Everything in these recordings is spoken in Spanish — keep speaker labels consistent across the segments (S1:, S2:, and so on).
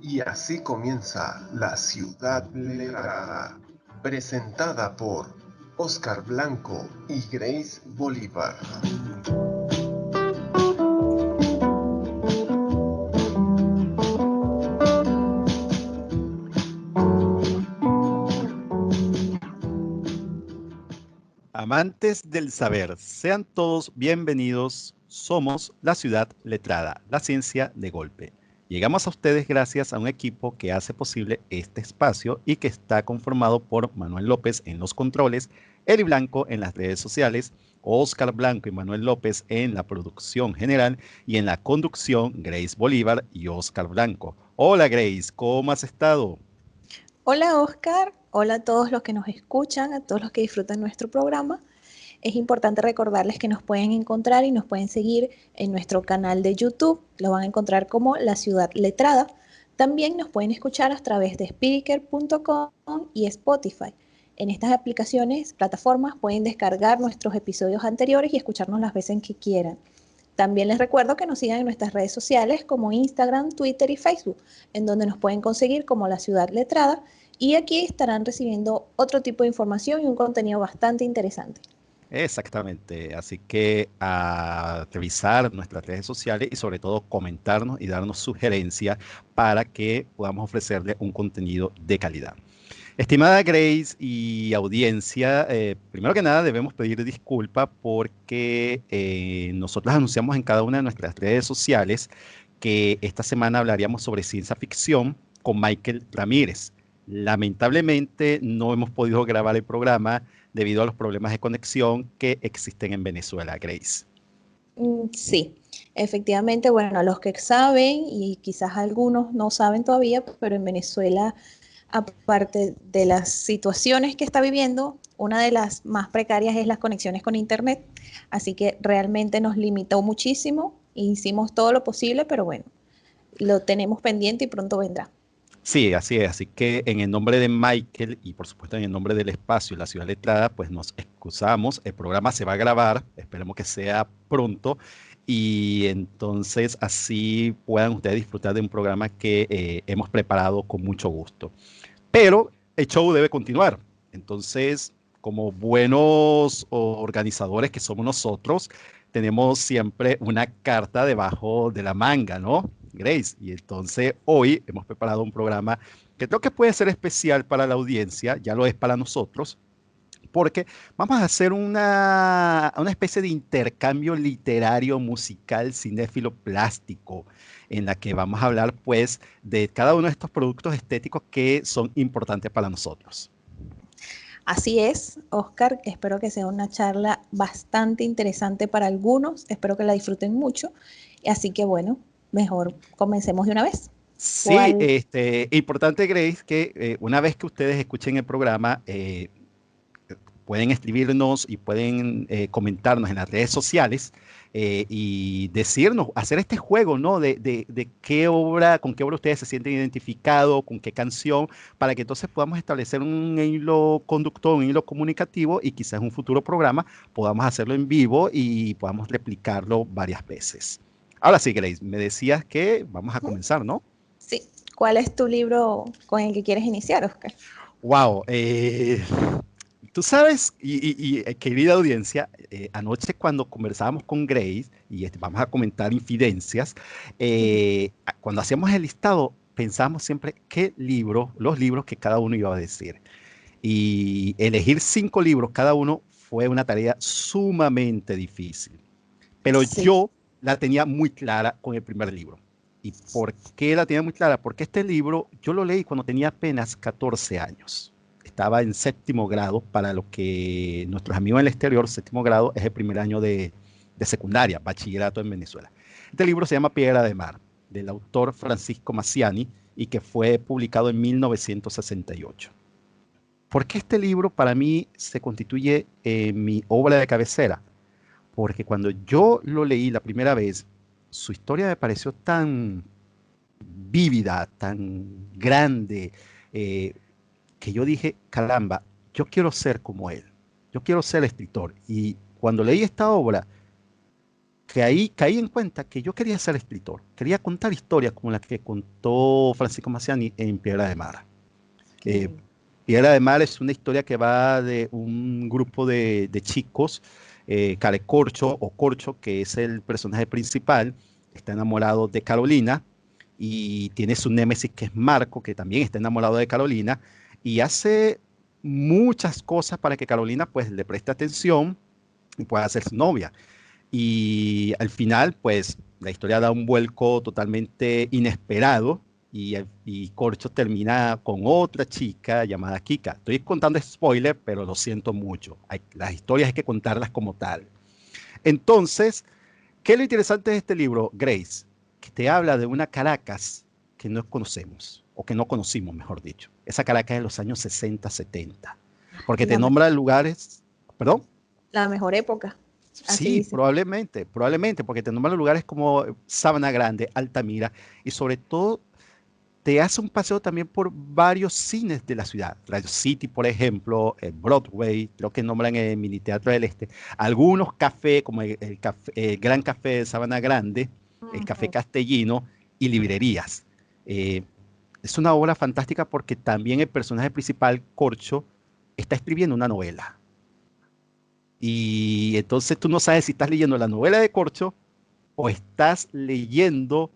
S1: Y así comienza La Ciudad Letrada, presentada por Oscar Blanco y Grace Bolívar.
S2: Amantes del saber, sean todos bienvenidos. Somos La Ciudad Letrada, la ciencia de golpe. Llegamos a ustedes gracias a un equipo que hace posible este espacio y que está conformado por Manuel López en los controles, Eli Blanco en las redes sociales, Oscar Blanco y Manuel López en la producción general y en la conducción Grace Bolívar y Oscar Blanco. Hola Grace, ¿cómo has estado?
S3: Hola Oscar, hola a todos los que nos escuchan, a todos los que disfrutan nuestro programa. Es importante recordarles que nos pueden encontrar y nos pueden seguir en nuestro canal de YouTube. Lo van a encontrar como La Ciudad Letrada. También nos pueden escuchar a través de Spreaker.com y Spotify. En estas aplicaciones, plataformas, pueden descargar nuestros episodios anteriores y escucharnos las veces que quieran. También les recuerdo que nos sigan en nuestras redes sociales como Instagram, Twitter y Facebook, en donde nos pueden conseguir como La Ciudad Letrada, y aquí estarán recibiendo otro tipo de información y un contenido bastante interesante.
S2: Exactamente, así que a revisar nuestras redes sociales y sobre todo comentarnos y darnos sugerencias para que podamos ofrecerle un contenido de calidad. Estimada Grace y audiencia, primero que nada debemos pedir disculpas porque nosotros anunciamos en cada una de nuestras redes sociales que esta semana hablaríamos sobre ciencia ficción con Michael Ramírez. Lamentablemente no hemos podido grabar el programa debido a los problemas de conexión que existen en Venezuela, Grace.
S3: Sí, efectivamente, bueno, los que saben y quizás algunos no saben todavía, pero en Venezuela, aparte de las situaciones que está viviendo, una de las más precarias es las conexiones con Internet. Así que realmente nos limitó muchísimo e hicimos todo lo posible, pero bueno, lo tenemos pendiente y pronto vendrá.
S2: Sí, así es. Así que en el nombre de Michael y por supuesto en el nombre del espacio, la ciudad letrada, pues nos excusamos. El programa se va a grabar, esperemos que sea pronto. Y entonces así puedan ustedes disfrutar de un programa que hemos preparado con mucho gusto. Pero el show debe continuar. Entonces, como buenos organizadores que somos nosotros, tenemos siempre una carta debajo de la manga, ¿no, Grace? Y entonces hoy hemos preparado un programa que creo que puede ser especial para la audiencia, ya lo es para nosotros, porque vamos a hacer una especie de intercambio literario, musical, cinéfilo, plástico, en la que vamos a hablar pues de cada uno de estos productos estéticos que son importantes para nosotros.
S3: Así es, Oscar, espero que sea una charla bastante interesante para algunos, espero que la disfruten mucho, así que bueno, mejor comencemos de una vez.
S2: Sí,
S3: ¿Cuál?
S2: importante, Grace, que una vez que ustedes escuchen el programa, pueden escribirnos y pueden comentarnos en las redes sociales y decirnos, hacer este juego, ¿no? De qué obra, con qué obra ustedes se sienten identificados, con qué canción, para que entonces podamos establecer un hilo conductor, un hilo comunicativo y quizás en un futuro programa podamos hacerlo en vivo y podamos replicarlo varias veces. Ahora sí, Grace, me decías que vamos a comenzar, ¿no?
S3: Sí, ¿cuál es tu libro con el que quieres iniciar, Oscar?
S2: Wow, tú sabes, querida audiencia, anoche cuando conversábamos con Grace, y vamos a comentar infidencias, cuando hacíamos el listado, pensábamos siempre qué libro, los libros que cada uno iba a decir. Y elegir 5 libros cada uno fue una tarea sumamente difícil. Pero
S3: Sí,
S2: yo la tenía muy clara con el primer libro. ¿Y por qué la tenía muy clara? Porque este libro yo lo leí cuando tenía apenas 14 años. Estaba en séptimo grado, para lo que nuestros amigos en el exterior, séptimo grado es el primer año de secundaria, bachillerato en Venezuela. Este libro se llama Piedra de Mar, del autor Francisco Massiani, y que fue publicado en 1968. ¿Por qué este libro para mí se constituye mi obra de cabecera? Porque cuando yo lo leí la primera vez, su historia me pareció tan vívida, tan grande, eh, que yo dije, caramba, yo quiero ser como él, yo quiero ser escritor. Y cuando leí esta obra, que ahí caí en cuenta que yo quería ser escritor, quería contar historias como la que contó Francisco Maciani en Piedra de Mar. Eh,
S3: Que,
S2: Piedra de Mar es una historia que va de un grupo de chicos, Care Corcho o Corcho, que es el personaje principal, está enamorado de Carolina y tiene su némesis que es Marco, que también está enamorado de Carolina y hace muchas cosas para que Carolina pues le preste atención y pueda ser su novia. Y al final, pues, la historia da un vuelco totalmente inesperado y Corcho termina con otra chica llamada Kika. Estoy contando spoiler, pero lo siento mucho. Las historias hay que contarlas como tal. Entonces, ¿qué es lo interesante de este libro, Grace? Que te habla de una Caracas que no conocemos, o que no conocimos, mejor dicho. Esa Caracas de los años 60, 70. Porque te
S3: la, me-
S2: nombra lugares, perdón.
S3: la mejor época, así
S2: Sí,
S3: dice.
S2: probablemente, porque te nombran lugares como Sabana Grande, Altamira, y sobre todo te hace un paseo también por varios cines de la ciudad. Radio City, por ejemplo, Broadway, creo que nombran el Mini Teatro del Este, algunos cafés, como el Gran Café de Sabana Grande, el Café
S3: Ujú.
S2: Castellino, y librerías. Eh, es una obra fantástica porque también el personaje principal, Corcho, está escribiendo una novela. Y entonces tú no sabes si estás leyendo la novela de Corcho o estás leyendo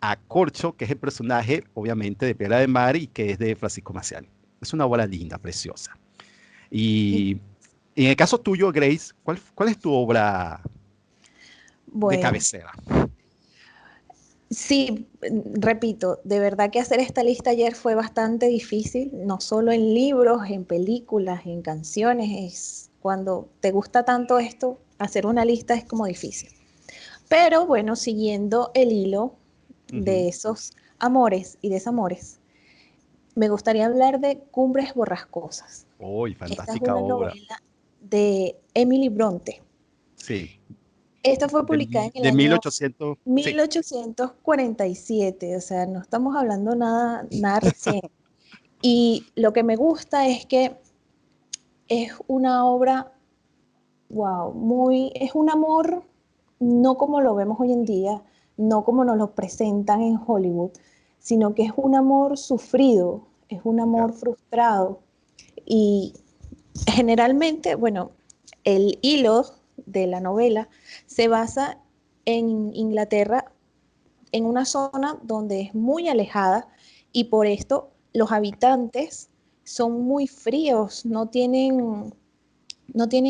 S2: a Corcho, que es el personaje, obviamente, de Piedra de Mar y que es de Francisco Maciani. Es una obra linda, preciosa.
S3: Y
S2: Y en el caso tuyo, Grace, ¿cuál es tu obra de
S3: bueno,
S2: cabecera?
S3: sí, repito, de verdad que hacer esta lista ayer fue bastante difícil, no solo en libros, en películas, en canciones, es cuando te gusta tanto esto, hacer una lista es como difícil. Pero bueno, siguiendo el hilo
S2: Ujú.
S3: de esos amores y desamores, me gustaría hablar de Cumbres Borrascosas.
S2: ¡Uy,
S3: Esta es
S2: fantástica
S3: una
S2: obra!
S3: novela de Emily Bronte.
S2: Sí,
S3: Esta fue publicada en el
S2: de
S3: año
S2: 1800, sí.
S3: 1847, o sea, no estamos hablando nada reciente. Y lo que me gusta es que es una obra, wow, es un amor no como lo vemos hoy en día, no como nos lo presentan en Hollywood, sino que es un amor sufrido, es un
S2: Ya.
S3: amor frustrado. Y generalmente, bueno, el hilo de la novela se basa en Inglaterra, en una zona donde es muy alejada y por esto los habitantes son muy fríos, no tienen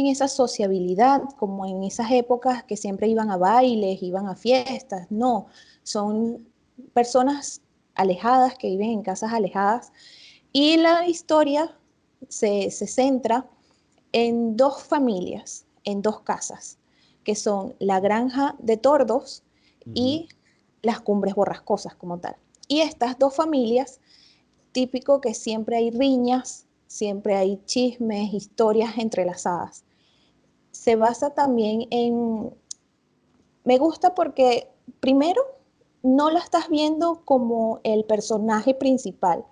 S3: esa sociabilidad como en esas épocas que siempre iban a bailes, iban a fiestas, no, son personas alejadas que viven en casas alejadas y la historia se centra en dos familias, en dos casas, que son la granja de tordos
S2: Ujú.
S3: y las cumbres borrascosas como tal. Y estas dos familias, típico que siempre hay riñas, siempre hay chismes, historias entrelazadas. Se basa también en, me gusta porque primero no la estás viendo como el personaje principal,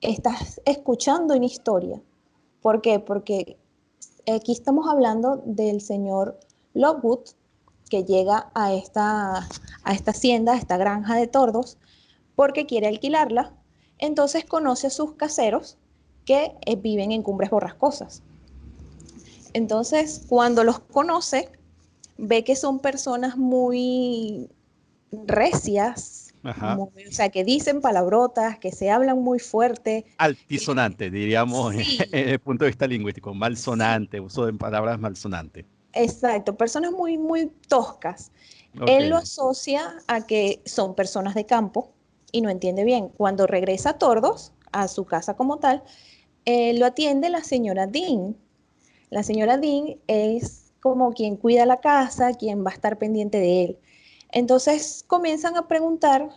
S3: estás escuchando una historia. ¿Por qué? Porque aquí estamos hablando del señor Lockwood que llega a esta hacienda, a esta granja de tordos, porque quiere alquilarla. Entonces conoce a sus caseros que viven en Cumbres Borrascosas. Entonces, cuando los conoce, ve que son personas muy recias,
S2: Ajá.
S3: o sea, que dicen palabrotas, que se hablan muy fuerte, que
S2: Altisonante, diríamos,
S3: sí,
S2: desde el punto de vista lingüístico,
S3: sí,
S2: malsonante, uso de palabras malsonantes.
S3: exacto, personas muy, muy toscas.
S2: Ok.
S3: Él lo asocia a que son personas de campo y no entiende bien. Cuando regresa a Tordos, a su casa como tal, lo atiende la señora Dean. La señora Dean es como quien cuida la casa, quien va a estar pendiente de él. Entonces comienzan a preguntar,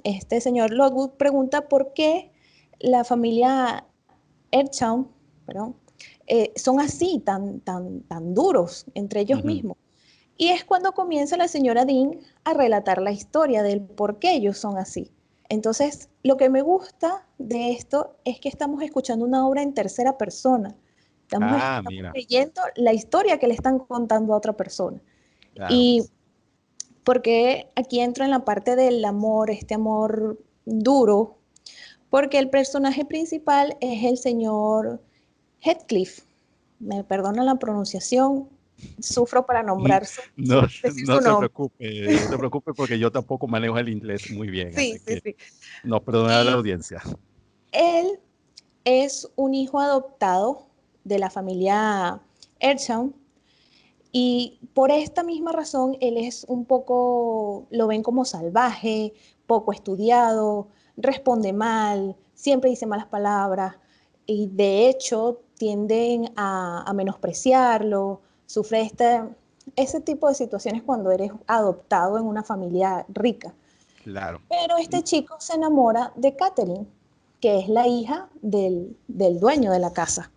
S3: este señor Lockwood pregunta por qué la familia Erchown, perdón, son así, tan duros entre ellos
S2: Ujú.
S3: mismos. Y es cuando comienza la señora Dean a relatar la historia del por qué ellos son así. Entonces, lo que me gusta de esto es que estamos escuchando una obra en tercera persona. Estamos,
S2: Ah,
S3: estamos
S2: mira.
S3: leyendo la historia que le están contando a otra persona.
S2: Claro.
S3: Y porque aquí entro en la parte del amor, este amor duro, porque el personaje principal es el señor Heathcliff. Me perdona la pronunciación, sufro para nombrar
S2: No,
S3: decir
S2: no
S3: su
S2: se
S3: nombre.
S2: preocupe, no se preocupe porque yo tampoco manejo el inglés muy bien,
S3: Sí,
S2: así
S3: sí,
S2: que
S3: sí.
S2: no perdona a la
S3: Y
S2: audiencia.
S3: él es un hijo adoptado de la familia Earnshaw y por esta misma razón él es un poco, lo ven como salvaje, poco estudiado, responde mal, siempre dice malas palabras y de hecho tienden a menospreciarlo, sufre ese tipo de situaciones cuando eres adoptado en una familia rica.
S2: Claro.
S3: Pero este chico se enamora de Catherine, que es la hija del dueño de la casa.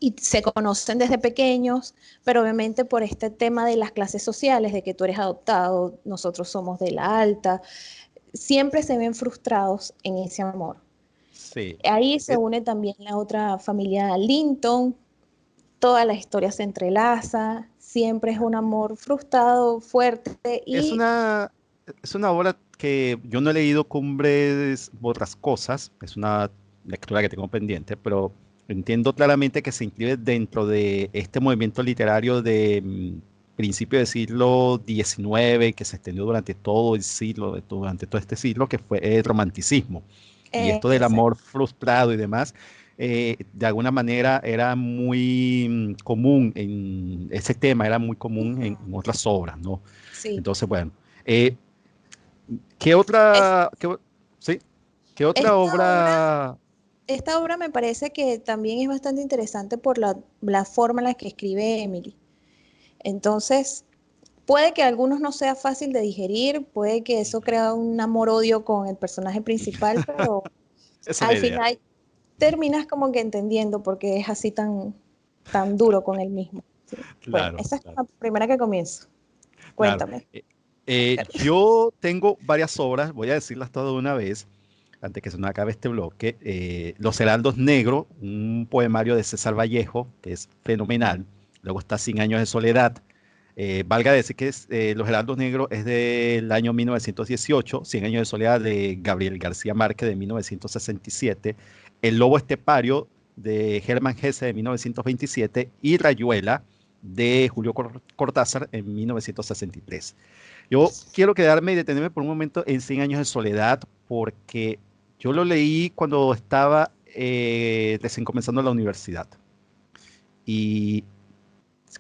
S3: Y se conocen desde pequeños, pero obviamente por este tema de las clases sociales, de que tú eres adoptado, nosotros somos de la alta, siempre se ven frustrados en ese amor.
S2: Sí.
S3: Ahí se
S2: Es,
S3: une también la otra familia Linton, toda la historia se entrelaza, siempre es un amor frustrado, fuerte
S2: es
S3: y
S2: una, es una obra que yo no he leído Cumbres u otras cosas, es una lectura que tengo pendiente, pero entiendo claramente que se inscribe dentro de este movimiento literario de principio del siglo XIX, que se extendió durante todo el siglo, durante todo este siglo, que fue el romanticismo. Y esto del
S3: exacto.
S2: amor frustrado y demás, de alguna manera era muy común en ese tema, era muy común en otras obras, ¿no?
S3: Sí.
S2: Entonces, bueno, eh, ¿qué
S3: Es,
S2: otra, sí, qué otra
S3: esta obra
S2: obra?
S3: Esta obra me parece que también es bastante interesante por la forma en la que escribe Emily. Entonces, puede que a algunos no sea fácil de digerir, puede que eso crea un amor-odio con el personaje principal, pero
S2: Esa es la
S3: al
S2: idea.
S3: final terminas como que entendiendo por qué es así tan duro con él mismo. Sí. Bueno,
S2: Claro,
S3: esa es
S2: claro,
S3: la primera que comienzo.
S2: claro.
S3: Cuéntame.
S2: Yo tengo varias obras, voy a decirlas todas de una vez, antes que se nos acabe este bloque. Los Heraldos Negros, un poemario de César Vallejo, que es fenomenal. Luego está Cien Años de Soledad. Valga decir que Los Heraldos Negros es del año 1918, Cien Años de Soledad de Gabriel García Márquez de 1967, El Lobo Estepario de Germán Hesse de 1927 y Rayuela de Julio Cortázar en 1963. Yo quiero quedarme y detenerme por un momento en Cien Años de Soledad porque yo lo leí cuando estaba recién comenzando la universidad. Y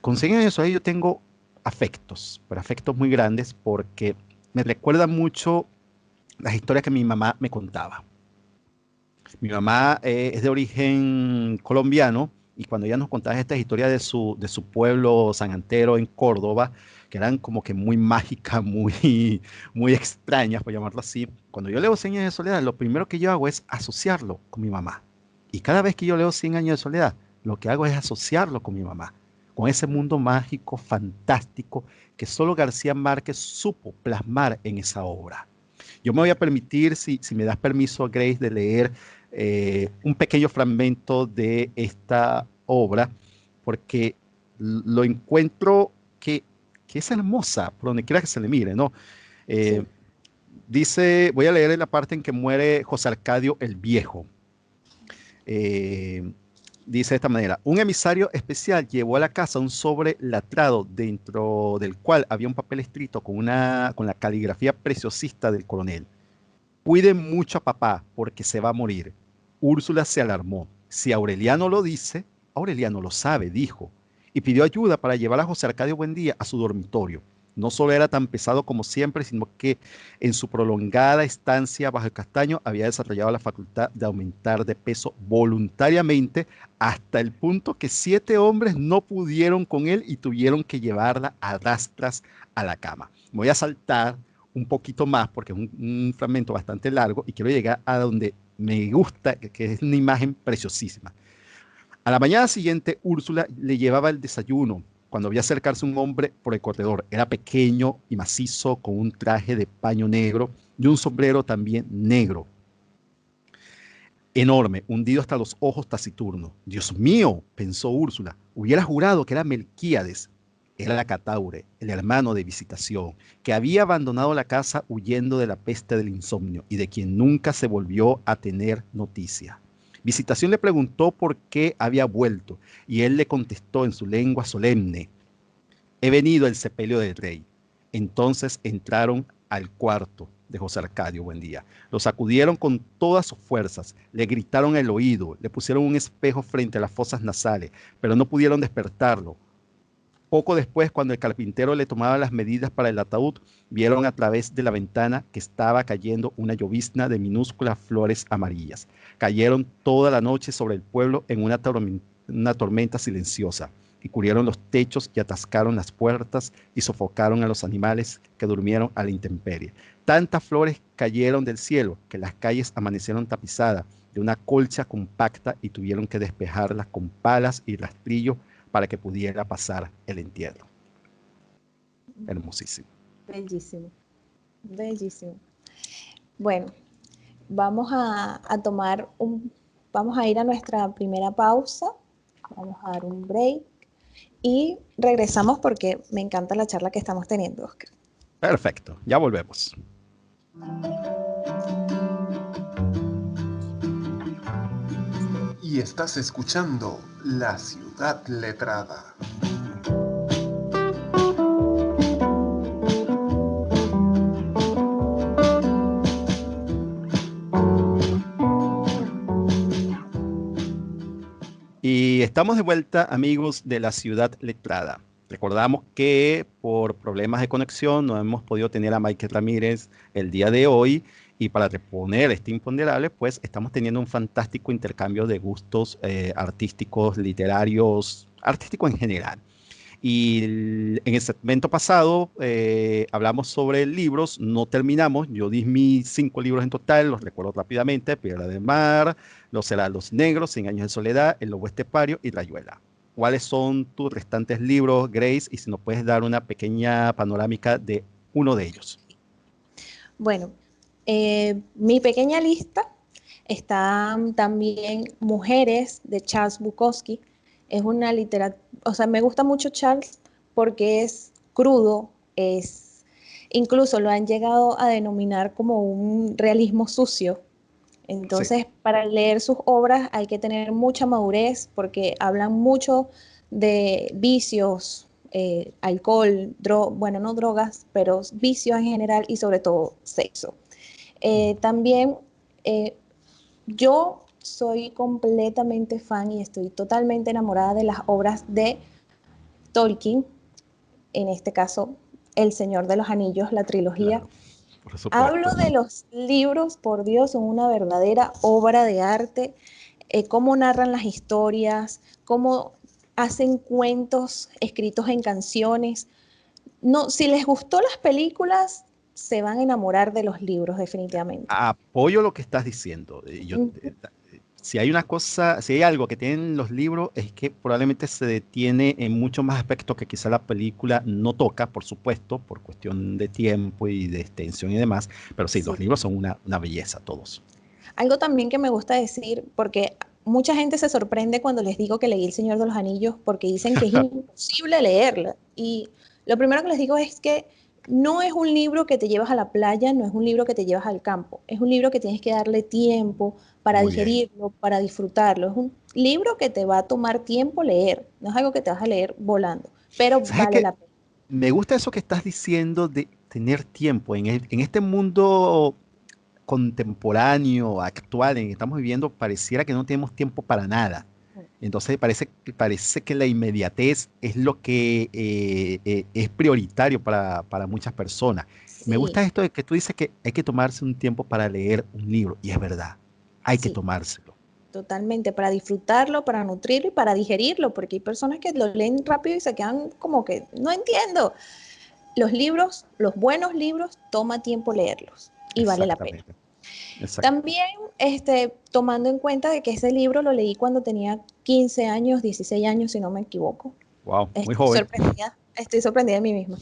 S2: con 100 años ahí yo tengo afectos, pero afectos muy grandes porque me recuerda mucho las historias que mi mamá me contaba. Mi mamá es de origen colombiano y cuando ella nos contaba estas historias de su pueblo San Antero en Córdoba, que eran como que muy mágicas, muy, muy extrañas, por llamarlo así, cuando yo leo 100 años de soledad, lo primero que yo hago es asociarlo con mi mamá. Y cada vez que yo leo 100 años de soledad, lo que hago es asociarlo con mi mamá, con ese mundo mágico, fantástico, que solo García Márquez supo plasmar en esa obra. Yo me voy a permitir, si me das permiso, Grace, de leer un pequeño fragmento de esta obra, porque lo encuentro que es hermosa, por donde quiera que se le mire, ¿no? Eh,
S3: Sí.
S2: Dice, voy a leer en la parte en que muere José Arcadio el Viejo. Eh, Dice de esta manera, un emisario especial llevó a la casa un sobre latrado dentro del cual había un papel escrito con la caligrafía preciosista del coronel. Cuiden mucho a papá porque se va a morir. Úrsula se alarmó. Si Aureliano lo dice, Aureliano lo sabe, dijo, y pidió ayuda para llevar a José Arcadio Buendía a su dormitorio. No solo era tan pesado como siempre, sino que en su prolongada estancia bajo el castaño había desarrollado la facultad de aumentar de peso voluntariamente hasta el punto que 7 hombres no pudieron con él y tuvieron que llevarla a rastras a la cama. Me voy a saltar un poquito más porque es un fragmento bastante largo y quiero llegar a donde me gusta, que es una imagen preciosísima. A la mañana siguiente, Úrsula le llevaba el desayuno cuando vio acercarse un hombre por el corredor. Era pequeño y macizo, con un traje de paño negro y un sombrero también negro, enorme, hundido hasta los ojos, taciturno. Dios mío, pensó Úrsula, hubiera jurado que era Melquíades. Era Cataure, el hermano de Visitación, que había abandonado la casa huyendo de la peste del insomnio y de quien nunca se volvió a tener noticia. Visitación le preguntó por qué había vuelto y él le contestó en su lengua solemne: he venido al sepelio del rey. Entonces entraron al cuarto de José Arcadio Buendía. Lo sacudieron con todas sus fuerzas, le gritaron al oído, le pusieron un espejo frente a las fosas nasales, pero no pudieron despertarlo. Poco después, cuando el carpintero le tomaba las medidas para el ataúd, vieron a través de la ventana que estaba cayendo una llovizna de minúsculas flores amarillas. Cayeron toda la noche sobre el pueblo en una tormenta silenciosa, y cubrieron los techos y atascaron las puertas y sofocaron a los animales que durmieron a la intemperie. Tantas flores cayeron del cielo que las calles amanecieron tapizadas de una colcha compacta y tuvieron que despejarlas con palas y rastrillos para que pudiera pasar el entierro. Hermosísimo.
S3: Bellísimo, bellísimo. Bueno, vamos vamos a ir a nuestra primera pausa, vamos a dar un break y regresamos porque me encanta la charla que estamos teniendo, Oscar.
S2: Perfecto, ya volvemos.
S1: Y estás escuchando La Ciudad Letrada.
S2: Y estamos de vuelta, amigos de La Ciudad Letrada. Recordamos que por problemas de conexión no hemos podido tener a Michael Ramírez el día de hoy, y para reponer este imponderable, pues estamos teniendo un fantástico intercambio de gustos artísticos, literarios, artísticos en general. Y en el segmento pasado hablamos sobre libros, no terminamos. Yo di mis 5 libros en total, los recuerdo rápidamente: Piedra del Mar, Los Heraldos Negros, 100 años de soledad, El Lobo Estepario y Rayuela. ¿Cuáles son tus restantes libros, Grace? Y si nos puedes dar una pequeña panorámica de uno de ellos.
S3: Bueno, mi pequeña lista está también Mujeres de Charles Bukowski. Es una literatura, o sea, me gusta mucho Charles porque es crudo, incluso lo han llegado a denominar como un realismo sucio. Entonces, sí, para leer sus obras hay que tener mucha madurez porque hablan mucho de vicios, alcohol, bueno, no drogas, pero vicios en general y sobre todo sexo. También yo soy completamente fan y estoy totalmente enamorada de las obras de Tolkien, en este caso El Señor de los Anillos, la trilogía. Claro. Hablo de los libros, por Dios, son una verdadera obra de arte, cómo narran las historias, cómo hacen cuentos escritos en canciones. No, si les gustó las películas, se van a enamorar de los libros, definitivamente.
S2: Apoyo lo que estás diciendo. Si hay una cosa, si hay algo que tienen los libros, es que probablemente se detiene en muchos más aspectos que quizá la película no toca, por supuesto, por cuestión de tiempo y de extensión y demás, pero sí, los libros son una belleza todos.
S3: Algo también que me gusta decir, porque mucha gente se sorprende cuando les digo que leí El Señor de los Anillos, porque dicen que es imposible leerla, y lo primero que les digo es que no es un libro que te llevas a la playa, no es un libro que te llevas al campo, es un libro que tienes que darle tiempo para digerirlo, para disfrutarlo. Es un libro que te va a tomar tiempo leer, no es algo que te vas a leer volando, pero vale la pena.
S2: Me gusta eso que estás diciendo de tener tiempo en este mundo contemporáneo, actual, en que estamos viviendo. Pareciera que no tenemos tiempo para nada. Entonces parece que la inmediatez es lo que es prioritario para muchas personas. Sí. Me gusta esto de que tú dices que hay que tomarse un tiempo para leer un libro, y es verdad, hay que tomárselo.
S3: Totalmente, para disfrutarlo, para nutrirlo y para digerirlo, porque hay personas que lo leen rápido y se quedan como que, no entiendo. Los libros, los buenos libros, toma tiempo leerlos y vale la pena. También tomando en cuenta de que ese libro lo leí cuando tenía 15 años, 16 años, si no me equivoco.
S2: Wow, muy joven.
S3: Estoy sorprendida de mí misma.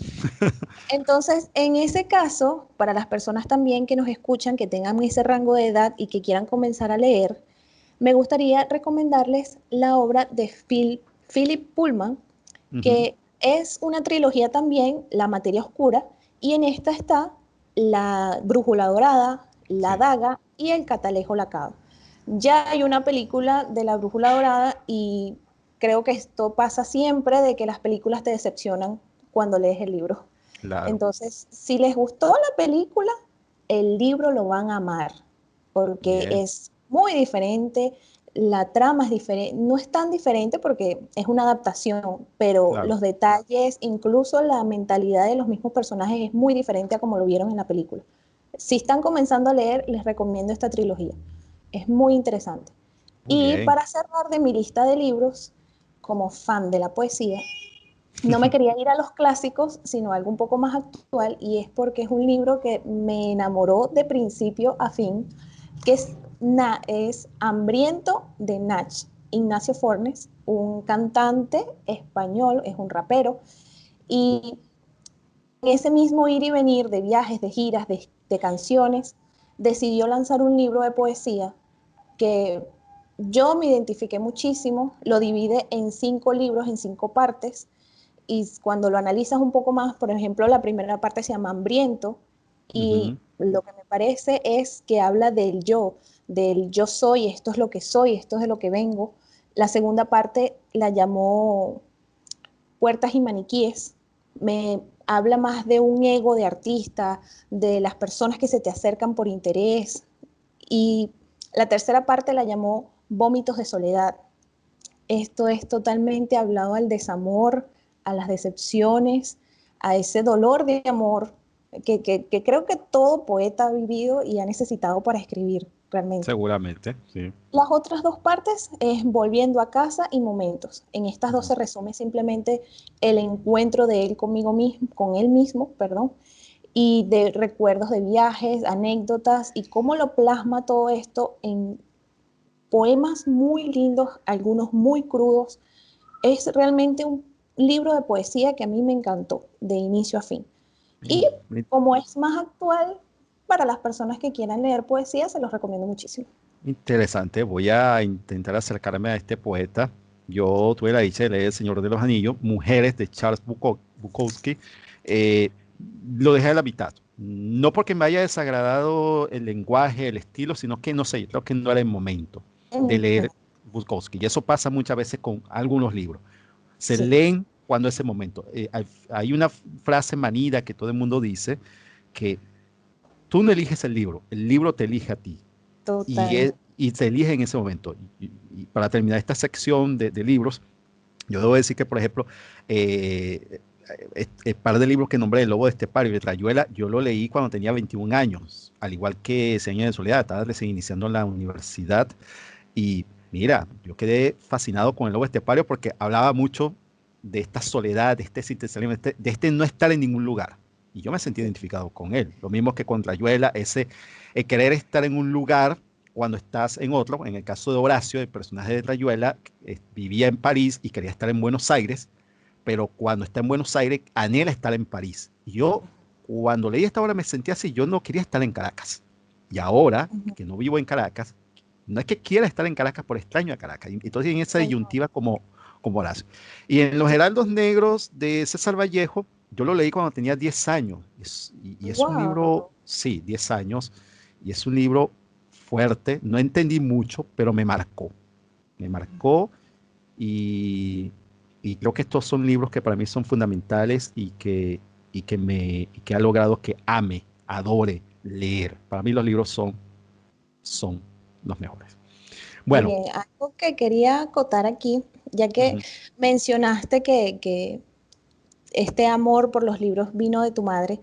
S3: Entonces, en ese caso, para las personas también que nos escuchan, que tengan ese rango de edad y que quieran comenzar a leer, me gustaría recomendarles la obra de Philip Pullman, que Es una trilogía también, La materia oscura, y en esta está La brújula dorada, La
S2: Sí,
S3: daga y El catalejo lacado. Ya hay una película de La brújula dorada y creo que esto pasa siempre de que las películas te decepcionan cuando lees el libro.
S2: claro.
S3: Entonces, si les gustó la película, el libro lo van a amar, porque
S2: Bien,
S3: es muy diferente, la trama es diferente, no es tan diferente porque es una adaptación, pero
S2: claro.
S3: los detalles, incluso la mentalidad de los mismos personajes es muy diferente a como lo vieron en la película. Si están comenzando a leer, les recomiendo esta trilogía. Es muy interesante.
S2: Muy
S3: Y
S2: bien.
S3: para cerrar de mi lista de libros, como fan de la poesía, no me quería ir a los clásicos, sino a algo un poco más actual, y es porque es un libro que me enamoró de principio a fin, que es Hambriento de Nach. Ignacio Fornes, un cantante español, es un rapero, y en ese mismo ir y venir de viajes, de giras, de canciones, decidió lanzar un libro de poesía que yo me identifiqué muchísimo, lo divide en 5 libros, en 5 partes, y cuando lo analizas un poco más, por ejemplo, la primera parte se llama Hambriento, y
S2: Ujú.
S3: lo que me parece es que habla del yo soy, esto es lo que soy, esto es de lo que vengo. La segunda parte la llamó Puertas y maniquíes, me habla más de un ego de artista, de las personas que se te acercan por interés, y la tercera parte la llamó Vómitos de soledad. Esto es totalmente hablado al desamor, a las decepciones, a ese dolor de amor que creo que todo poeta ha vivido y ha necesitado para escribir realmente.
S2: Seguramente, sí.
S3: Las otras 2 partes es Volviendo a casa y Momentos. En estas dos
S2: Ujú.
S3: se resume simplemente el encuentro de él conmigo mismo, con él mismo, perdón, y de recuerdos de viajes, anécdotas y cómo lo plasma todo esto en poemas muy lindos, algunos muy crudos. Es realmente un libro de poesía que a mí me encantó de inicio a fin. Y
S2: In-
S3: como es más actual, para las personas que quieran leer poesía, se los recomiendo muchísimo.
S2: Interesante. Voy a intentar acercarme a este poeta. Yo tuve la dicha de leer El Señor de los Anillos, Mujeres de Charles Bukowski. Eh, lo dejé a la mitad. No porque me haya desagradado el lenguaje, el estilo, sino que no sé, creo que no era el momento de leer
S3: Entiendo.
S2: Bukowski. Y eso pasa muchas veces con algunos libros. Se
S3: Sí,
S2: leen cuando es el momento. Hay una frase manida que todo el mundo dice que tú no eliges el libro te elige a ti
S3: totalmente.
S2: y se elige en ese momento. Y para terminar esta sección de libros, yo debo decir que, por ejemplo, el par de libros que nombré, El Lobo de Estepario y de Rayuela, yo lo leí cuando tenía 21 años, al igual que Cien años de soledad, estaba recién iniciando en la universidad y mira, yo quedé fascinado con El Lobo de Estepario porque hablaba mucho de esta soledad, de este existencialismo, de este no estar en ningún lugar. Y yo me sentí identificado con él. Lo mismo que con Rayuela, ese el querer estar en un lugar cuando estás en otro. En el caso de Horacio, el personaje de Rayuela, vivía en París y quería estar en Buenos Aires, pero cuando está en Buenos Aires anhela estar en París. Y yo, cuando leí esta obra, me sentí así. Yo no quería estar en Caracas. Y ahora
S3: Ujú.
S2: que no vivo en Caracas, no es que quiera estar en Caracas, por extraño a Caracas. Entonces, en esa
S3: Ujú.
S2: disyuntiva como Horacio. Y en Los Heraldos Negros de César Vallejo, yo lo leí cuando tenía 10 años. Y es un libro,
S3: Wow.
S2: sí, 10 años. Y es un libro fuerte. No entendí mucho, pero me marcó. Me marcó y, y creo que estos son libros que para mí son fundamentales y que ha logrado que ame, adore leer. Para mí los libros son los mejores.
S3: Muy
S2: Bueno,
S3: bien, algo que quería acotar aquí, ya que
S2: ujú,
S3: mencionaste que este amor por los libros vino de tu madre,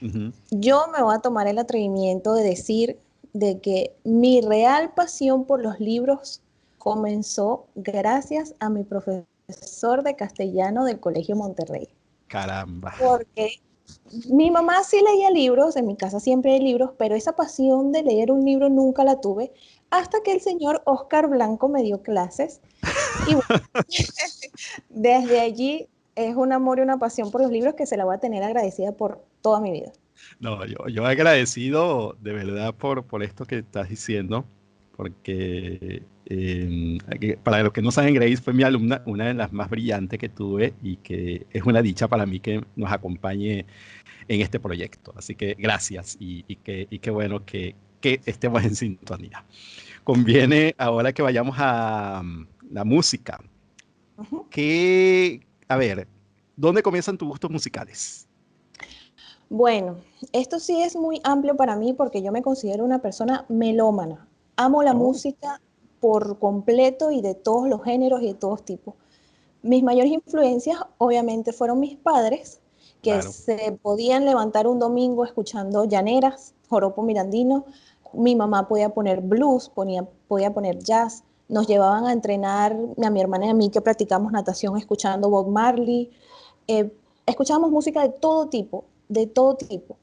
S2: ujú,
S3: yo me voy a tomar el atrevimiento de decir de que mi real pasión por los libros comenzó gracias a mi profesor de castellano del Colegio Monterrey.
S2: caramba.
S3: Porque mi mamá sí leía libros, en mi casa siempre hay libros, pero esa pasión de leer un libro nunca la tuve hasta que el señor Oscar Blanco me dio clases y bueno, desde allí es un amor y una pasión por los libros que se la voy a tener agradecida por toda mi vida.
S2: No, yo agradecido de verdad por esto que estás diciendo. porque para los que no saben, Grace fue mi alumna, una de las más brillantes que tuve y que es una dicha para mí que nos acompañe en este proyecto. Así que gracias y qué bueno que estemos en sintonía. Conviene ahora que vayamos a la música.
S3: Ujú.
S2: A ver, ¿dónde comienzan tus gustos musicales?
S3: Bueno, esto sí es muy amplio para mí porque yo me considero una persona melómana. Amo la
S2: Oh,
S3: música por completo y de todos los géneros y de todos tipos. Mis mayores influencias obviamente fueron mis padres, que
S2: claro.
S3: se podían levantar un domingo escuchando llaneras, joropo mirandino. Mi mamá podía poner blues, podía poner jazz. Nos llevaban a entrenar a mi hermana y a mí que practicamos natación escuchando Bob Marley. Eh, Escuchábamos música de todo tipo, de todo tipo.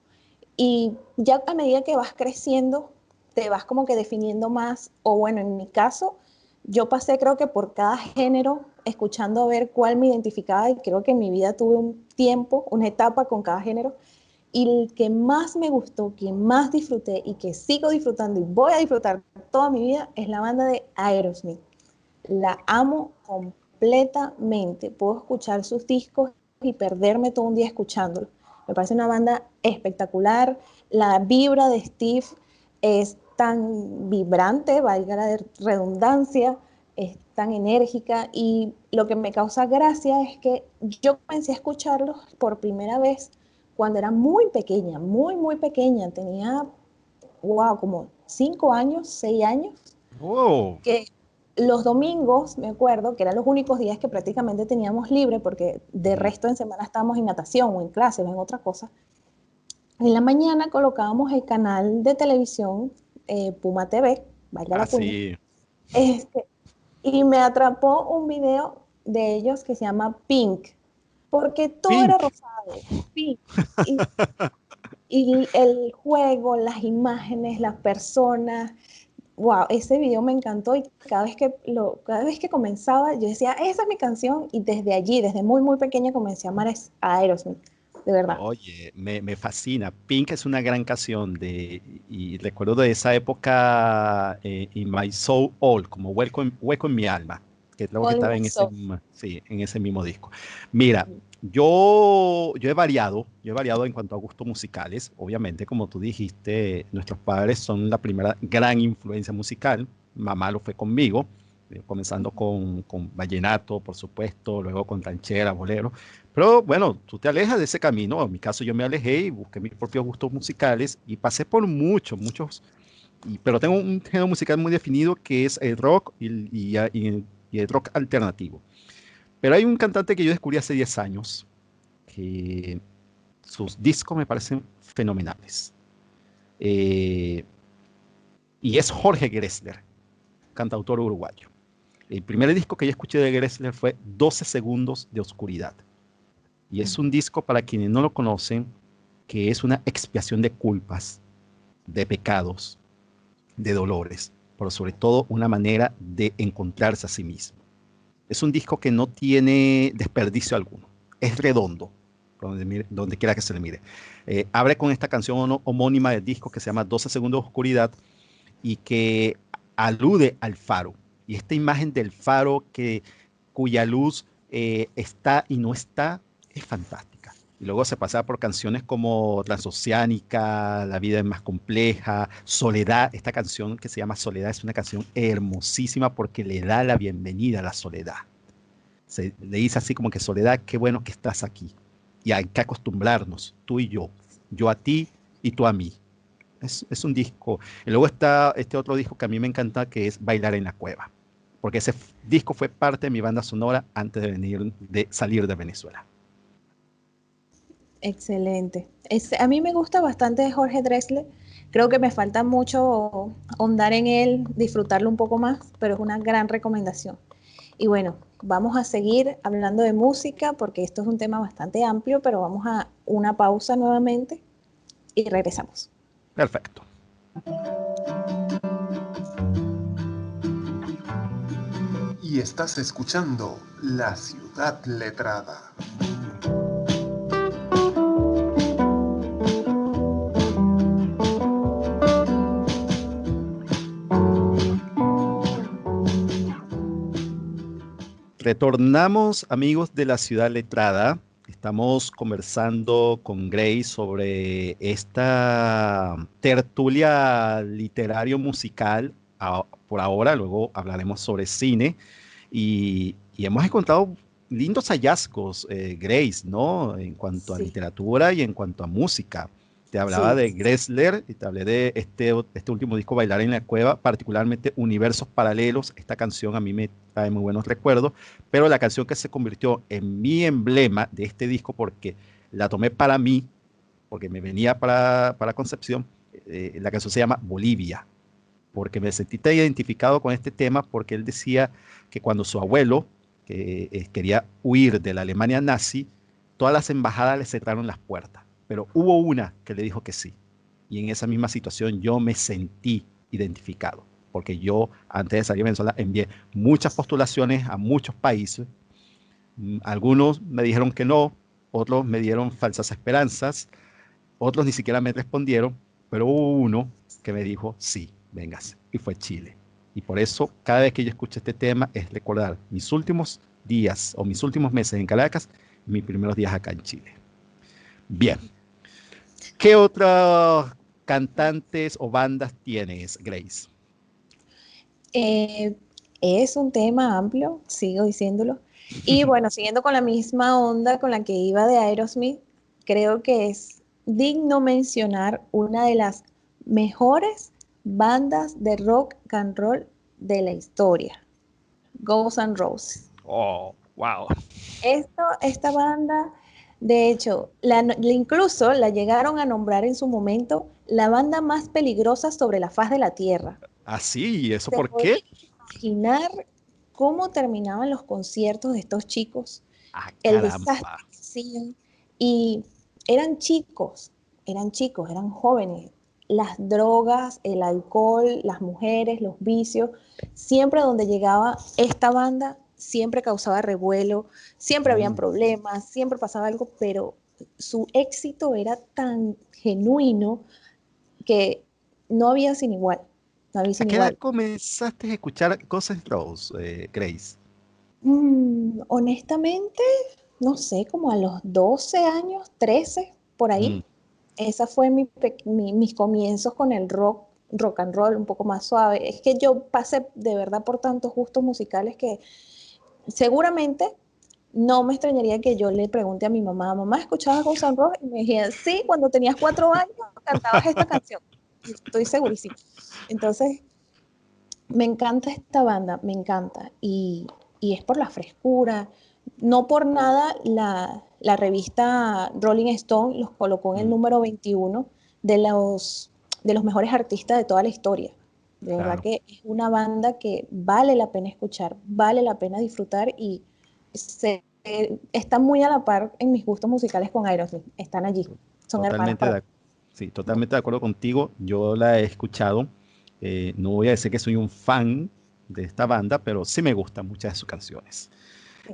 S3: Y ya a medida que vas creciendo, te vas como que definiendo más, o bueno, en mi caso, yo pasé creo que por cada género, escuchando a ver cuál me identificaba y creo que en mi vida tuve un tiempo, una etapa con cada género. Y el que más me gustó, que más disfruté y que sigo disfrutando y voy a disfrutar toda mi vida es la banda de Aerosmith. La amo completamente. Puedo escuchar sus discos y perderme todo un día escuchándolo. Me parece una banda espectacular. La vibra de Steve es tan vibrante, valga la redundancia, es tan enérgica y lo que me causa gracia es que yo comencé a escucharlos por primera vez cuando era muy pequeña, muy, muy pequeña. Tenía, wow, como 5 años, 6 años,
S2: Oh,
S3: que los domingos, me acuerdo, que eran los únicos días que prácticamente teníamos libre, porque de
S2: ujú.
S3: resto en semana estábamos en natación o en clases o en otra cosa. En la mañana colocábamos el canal de televisión Puma TV, valga
S2: Ah,
S3: la cuña,
S2: sí.
S3: este, y me atrapó un video de ellos que se llama Pink, porque todo era
S2: Pink.
S3: rosado, Pink. Y, y el juego, las imágenes, las personas, wow, ese video me encantó y cada vez que comenzaba yo decía, esa es mi canción y desde allí, desde muy, muy pequeña comencé a amar a Aerosmith, de verdad.
S2: Oye, me fascina. Pink es una gran canción y recuerdo de esa época In My Soul All, como hueco en mi alma, que creo que
S3: All in
S2: estaba
S3: my
S2: en
S3: soul.
S2: sí, en ese mismo disco. Mira,
S3: Ujú.
S2: yo he variado en cuanto a gustos musicales. Obviamente, como tú dijiste, nuestros padres son la primera gran influencia musical. Mamá lo fue conmigo, comenzando con vallenato, por supuesto, luego con ranchera, bolero. Pero bueno, tú te alejas de ese camino. En mi caso, yo me alejé y busqué mis propios gustos musicales y pasé por muchos, pero tengo un género musical muy definido que es el rock y el rock alternativo. Pero hay un cantante que yo descubrí hace 10 años que sus discos me parecen fenomenales. Eh, y es Jorge Drexler, cantautor uruguayo. El primer disco que yo escuché de Drexler fue 12 segundos de oscuridad. Y es un disco para quienes no lo conocen, que es una expiación de culpas, de pecados, de dolores, pero sobre todo una manera de encontrarse a sí mismo. Es un disco que no tiene desperdicio alguno, es redondo, donde quiera que se le mire. Abre con esta canción homónima del disco que se llama 12 segundos de oscuridad y que alude al faro. Y esta imagen del faro cuya luz está y no está es fantástica. Y luego se pasa por canciones como Transoceánica, La vida es más compleja, Soledad. Esta canción que se llama Soledad es una canción hermosísima porque le da la bienvenida a la soledad. Le dice así como que Soledad, qué bueno que estás aquí. Y hay que acostumbrarnos, tú y yo a ti y tú a mí. Es un disco. Y luego está este otro disco que a mí me encanta, que es Bailar en la Cueva, porque ese disco fue parte de mi banda sonora antes de salir de Venezuela.
S3: Excelente. A mí me gusta bastante de Jorge Drexler. Creo que me falta mucho ahondar en él, disfrutarlo un poco más, pero es una gran recomendación. Y bueno, vamos a seguir hablando de música porque esto es un tema bastante amplio, pero vamos a una pausa nuevamente y regresamos.
S2: Perfecto.
S1: Y estás escuchando La Ciudad Letrada.
S2: Retornamos, amigos de la Ciudad Letrada. Estamos conversando con Grace sobre esta tertulia literario-musical por ahora, luego hablaremos sobre cine y hemos encontrado lindos hallazgos, Grace, ¿no? En cuanto a
S3: Sí,
S2: literatura y en cuanto a música. Te hablaba
S3: sí,
S2: de Gressler y te hablé de este último disco, Bailar en la Cueva, particularmente Universos Paralelos. Esta canción a mí me trae muy buenos recuerdos, pero la canción que se convirtió en mi emblema de este disco, porque la tomé para mí, porque me venía para Concepción, la canción se llama Bolivia, porque me sentí tan identificado con este tema, porque él decía que cuando su abuelo, que quería huir de la Alemania nazi, todas las embajadas le cerraron las puertas, pero hubo una que le dijo que sí. Y en esa misma situación yo me sentí identificado, porque yo antes de salir a Venezuela envié muchas postulaciones a muchos países. Algunos me dijeron que no, otros me dieron falsas esperanzas, otros ni siquiera me respondieron, pero hubo uno que me dijo, sí, véngase, y fue Chile. Y por eso, cada vez que yo escucho este tema, es recordar mis últimos días o mis últimos meses en Caracas y mis primeros días acá en Chile. Bien, ¿qué otros cantantes o bandas tienes, Grace?
S3: Eh, es un tema amplio, sigo diciéndolo. Y bueno, siguiendo con la misma onda con la que iba de Aerosmith, creo que es digno mencionar una de las mejores bandas de rock and roll de la historia, Guns N' Roses.
S2: Oh, wow.
S3: Esta banda, de hecho, incluso la llegaron a nombrar en su momento la banda más peligrosa sobre la faz de la Tierra.
S2: Así, ¿eso
S3: ¿Te
S2: por qué?
S3: podrías imaginar cómo terminaban los conciertos de estos chicos?
S2: Ah,
S3: El desastre
S2: caramba.
S3: que hacían. Y eran chicos, eran jóvenes. Las drogas, el alcohol, las mujeres, los vicios, siempre donde llegaba esta banda, siempre causaba revuelo, siempre habían
S2: Uh,
S3: problemas, siempre pasaba algo, pero su éxito era tan genuino que no había sin igual, no había
S2: ¿A
S3: sin
S2: qué edad
S3: igual.
S2: comenzaste a escuchar Guns N' Roses, Grace?
S3: Honestamente, no sé, como a los 12 años, 13 por
S2: Mm,
S3: ahí. Esa fue mis comienzos con el rock and roll, un poco más suave. Es que yo pasé de verdad por tantos gustos musicales que seguramente no me extrañaría que yo le pregunte a mi mamá, mamá, ¿escuchabas Guns N' Roses? Y me decía, sí, cuando tenías 4 años cantabas esta canción. Estoy segurísima. Entonces, me encanta esta banda, me encanta. Y es por la frescura. No por nada la revista Rolling Stone los colocó en el
S2: mm,
S3: número 21 de los mejores artistas de toda la historia. De verdad
S2: claro.
S3: que es una banda que vale la pena escuchar, vale la pena disfrutar y está muy a la par en mis gustos musicales con Aerosmith. Están allí,
S2: To-
S3: son hermanos
S2: Totalmente
S3: para mí.
S2: sí, totalmente de acuerdo contigo. Yo la he escuchado. No voy a decir que soy un fan de esta banda, pero sí me gustan muchas de sus canciones.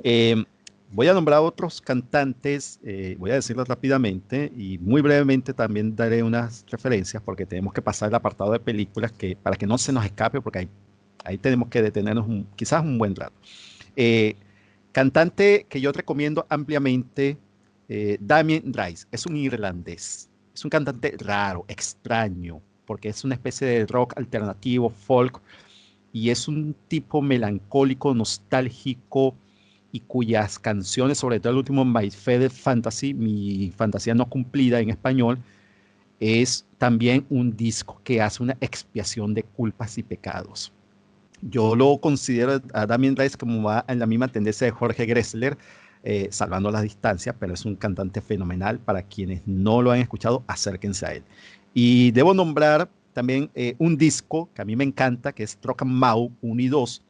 S2: Eh, Voy a nombrar otros cantantes, voy a decirlos rápidamente y muy brevemente también daré unas referencias porque tenemos que pasar el apartado de películas para que no se nos escape porque ahí tenemos que detenernos quizás un buen rato. Eh, Cantante que yo recomiendo ampliamente, Damien Rice, es un irlandés, es un cantante raro, extraño, porque es una especie de rock alternativo, folk, y es un tipo melancólico, nostálgico, y cuyas canciones, sobre todo el último My Faded Fantasy, mi fantasía no cumplida en español, es también un disco que hace una expiación de culpas y pecados. Yo lo considero a Damien Rice como va en la misma tendencia de Jorge Drexler, salvando las distancias, pero es un cantante fenomenal. Para quienes no lo han escuchado, acérquense a él. Y debo nombrar también un disco que a mí me encanta, que es Rock and Mau 1 y 2,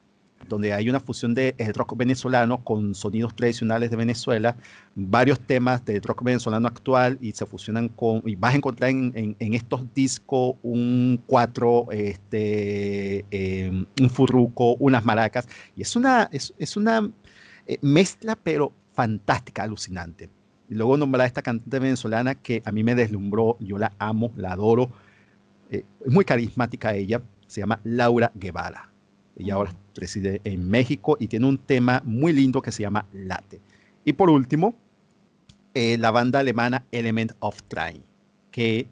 S2: donde hay una fusión de rock venezolano con sonidos tradicionales de Venezuela, varios temas de rock venezolano actual y se fusionan y vas a encontrar en estos discos un cuatro, un furruco, unas maracas, y es una mezcla, pero fantástica, alucinante. Y luego nombrar a esta cantante venezolana que a mí me deslumbró, yo la amo, la adoro, es muy carismática ella, se llama Laura Guevara. y ahora reside en México y tiene un tema muy lindo que se llama Late. Y por último, la banda alemana Element of Train, que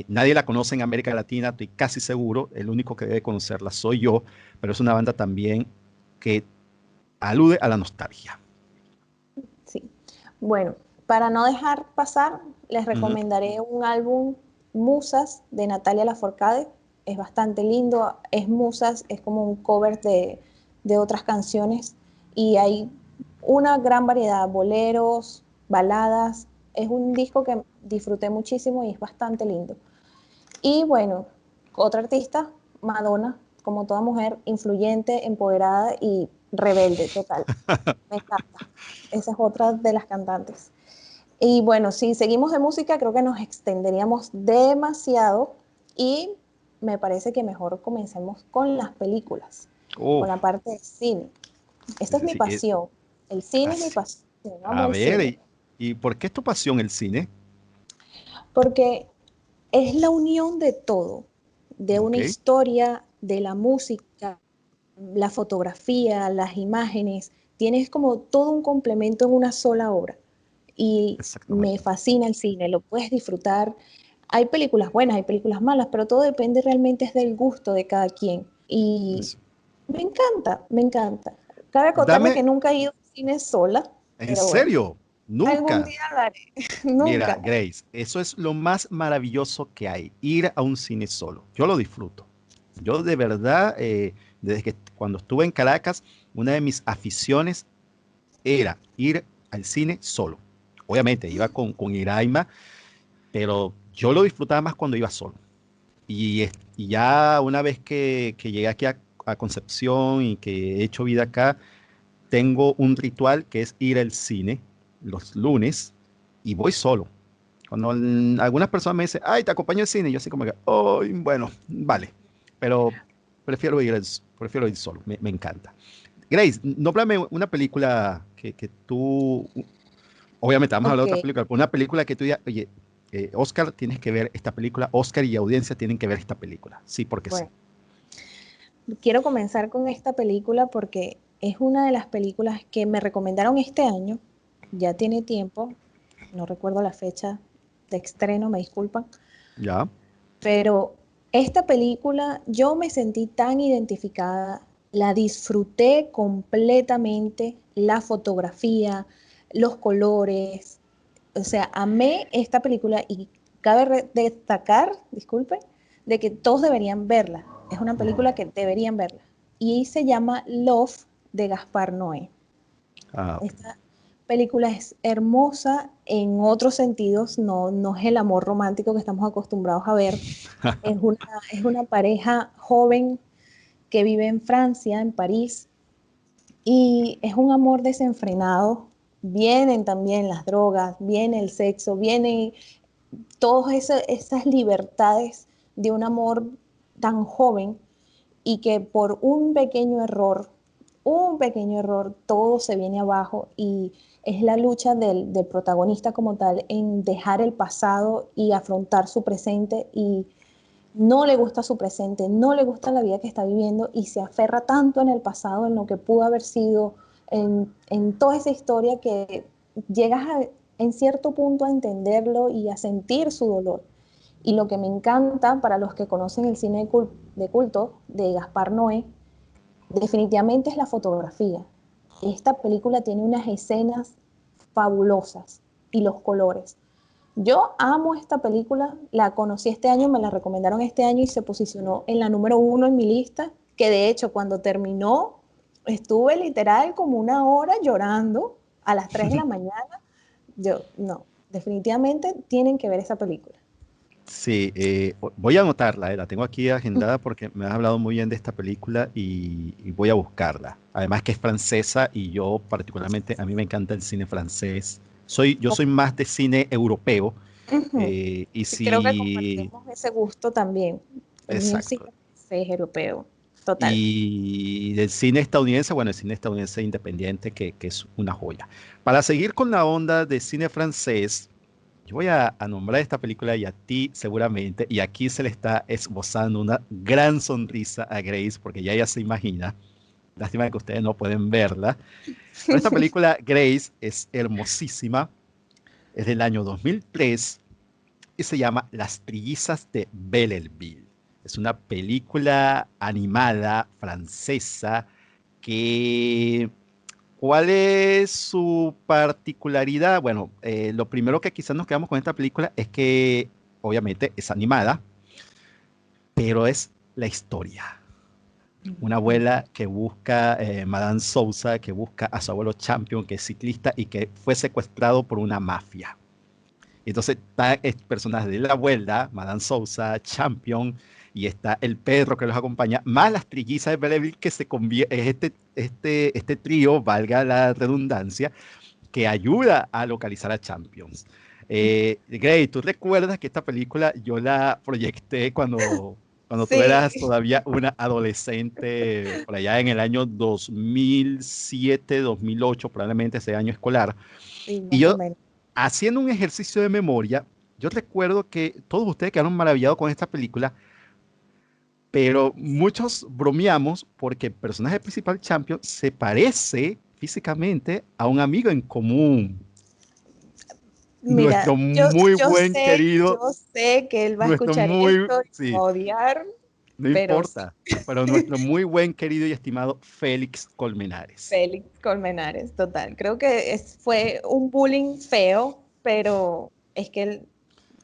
S2: nadie la conoce en América Latina, estoy casi seguro, el único que debe conocerla soy yo, pero es una banda también que alude a la nostalgia.
S3: Sí. Bueno, para no dejar pasar, les recomendaré un álbum Musas de Natalia Lafourcade. Es bastante lindo, es Musas, es como un cover de otras canciones y hay una gran variedad, boleros, baladas. Es un disco que disfruté muchísimo y es bastante lindo. Y bueno, otra artista, Madonna, como toda mujer, influyente, empoderada y rebelde total. Me encanta. Esa es otra de las cantantes. Y bueno, si seguimos de música, creo que nos extenderíamos demasiado y me parece que mejor comencemos con las películas, con la parte de cine. Esta es mi
S2: Sí,
S3: pasión. El cine es mi
S2: así.
S3: pasión. Amo
S2: A
S3: el
S2: ver,
S3: cine.
S2: ¿y por qué es tu pasión el cine?
S3: Porque es la unión de todo, de una
S2: Ok,
S3: historia, de la música, la fotografía, las imágenes. Tienes como todo un complemento en una sola obra. Y me
S2: exactamente.
S3: fascina el cine, lo puedes disfrutar. Hay películas buenas, hay películas malas, pero todo depende realmente es del gusto de cada quien. Y
S2: Eso.
S3: me encanta, me encanta. Cabe acotar de
S2: Dame,
S3: que nunca he ido al cine sola,
S2: en
S3: pero bueno,
S2: serio,
S3: algún
S2: nunca.
S3: día lo haré.
S2: Mira,
S3: Nunca.
S2: Grace, eso es lo más maravilloso que hay, ir a un cine solo. Yo lo disfruto. Yo de verdad, desde que cuando estuve en Caracas, una de mis aficiones era ir al cine solo. Obviamente iba con Iraima, pero yo lo disfrutaba más cuando iba solo. Y ya una vez que llegué aquí a Concepción y que he hecho vida acá, tengo un ritual que es ir al cine los lunes y voy solo. Cuando algunas personas me dicen, ay, te acompaño al cine, yo así como que, ay, bueno, vale, pero prefiero ir solo, me encanta. Grace, nómbrame una película que tú, obviamente vamos a hablar
S3: Ok,
S2: de otra película, pero una película que tú digas, oye, Oscar, tienes que ver esta película, Oscar y audiencia tienen que ver esta película, sí, porque sí.
S3: bueno, quiero comenzar con esta película porque es una de las películas que me recomendaron este año, ya tiene tiempo, no recuerdo la fecha de estreno, me disculpan,
S2: ¿Ya?
S3: pero esta película yo me sentí tan identificada, la disfruté completamente, la fotografía, los colores, o sea, amé esta película y cabe destacar, disculpe, de que todos deberían verla. Es una película que deberían verla. Y se llama Love de Gaspar Noé.
S2: Ah, ok.
S3: Esta película es hermosa en otros sentidos, no es el amor romántico que estamos acostumbrados a ver. Es una, es una pareja joven que vive en Francia, en París, y es un amor desenfrenado. Vienen también las drogas, viene el sexo, vienen todas esas libertades de un amor tan joven y que por un pequeño error, todo se viene abajo y es la lucha del protagonista como tal en dejar el pasado y afrontar su presente y no le gusta su presente, no le gusta la vida que está viviendo y se aferra tanto en el pasado, en lo que pudo haber sido, en toda esa historia que llegas en cierto punto a entenderlo y a sentir su dolor. Y lo que me encanta para los que conocen el cine de culto de Gaspar Noé, definitivamente es la fotografía. Esta película tiene unas escenas fabulosas y los colores. Yo amo esta película, la conocí este año, me la recomendaron este año y se posicionó en la número uno en mi lista, que de hecho cuando terminó estuve literal como una hora llorando a las 3 de la mañana. Yo, no, definitivamente tienen que ver esa película.
S2: Sí, voy a anotarla, la tengo aquí agendada porque me has hablado muy bien de esta película y voy a buscarla. Además que es francesa y yo particularmente, a mí me encanta el cine francés. Yo soy más de cine europeo
S3: Ujú.
S2: y
S3: Creo que
S2: si,
S3: compartimos ese gusto también. El mío sí
S2: exacto.
S3: es europeo, total.
S2: Y del cine estadounidense, bueno, el cine estadounidense independiente que es una joya. Para seguir con la onda de cine francés, yo voy a nombrar esta película y a ti seguramente, y aquí se le está esbozando una gran sonrisa a Grace porque ya ella se imagina. Lástima que ustedes no pueden verla. Pero esta película, Grace, es hermosísima. Es del año 2003 y se llama Las Trillizas de Belleville. Es una película animada francesa que... ¿Cuál es su particularidad? Bueno, lo primero que quizás nos quedamos con esta película es que obviamente es animada, pero es la historia. Una abuela que busca, Madame Sousa, que busca a su abuelo Champion, que es ciclista y que fue secuestrado por una mafia. Entonces está el personaje de la abuela, Madame Sousa, Champion, y está el perro que los acompaña, más las trillizas de Belleville que se convierte, es este trío, valga la redundancia, que ayuda a localizar a Champions. Gray, ¿tú recuerdas que esta película yo la proyecté cuando tú
S3: Sí,
S2: eras todavía una adolescente, por allá en el año 2007, 2008, probablemente ese año escolar?
S3: sí,
S2: Y
S3: más o
S2: yo,
S3: menos.
S2: haciendo un ejercicio de memoria, yo recuerdo que todos ustedes quedaron maravillados con esta película, pero muchos bromeamos porque el personaje principal, Champion, se parece físicamente a un amigo en común.
S3: Mira,
S2: Nuestro muy buen
S3: yo
S2: querido,
S3: sé que él va a
S2: nuestro
S3: escuchar
S2: muy,
S3: esto y me va
S2: sí,
S3: a odiar,
S2: no
S3: pero sí,
S2: importa, pero nuestro muy buen querido y estimado Félix Colmenares.
S3: Félix Colmenares, total. Creo que fue un bullying feo, pero es que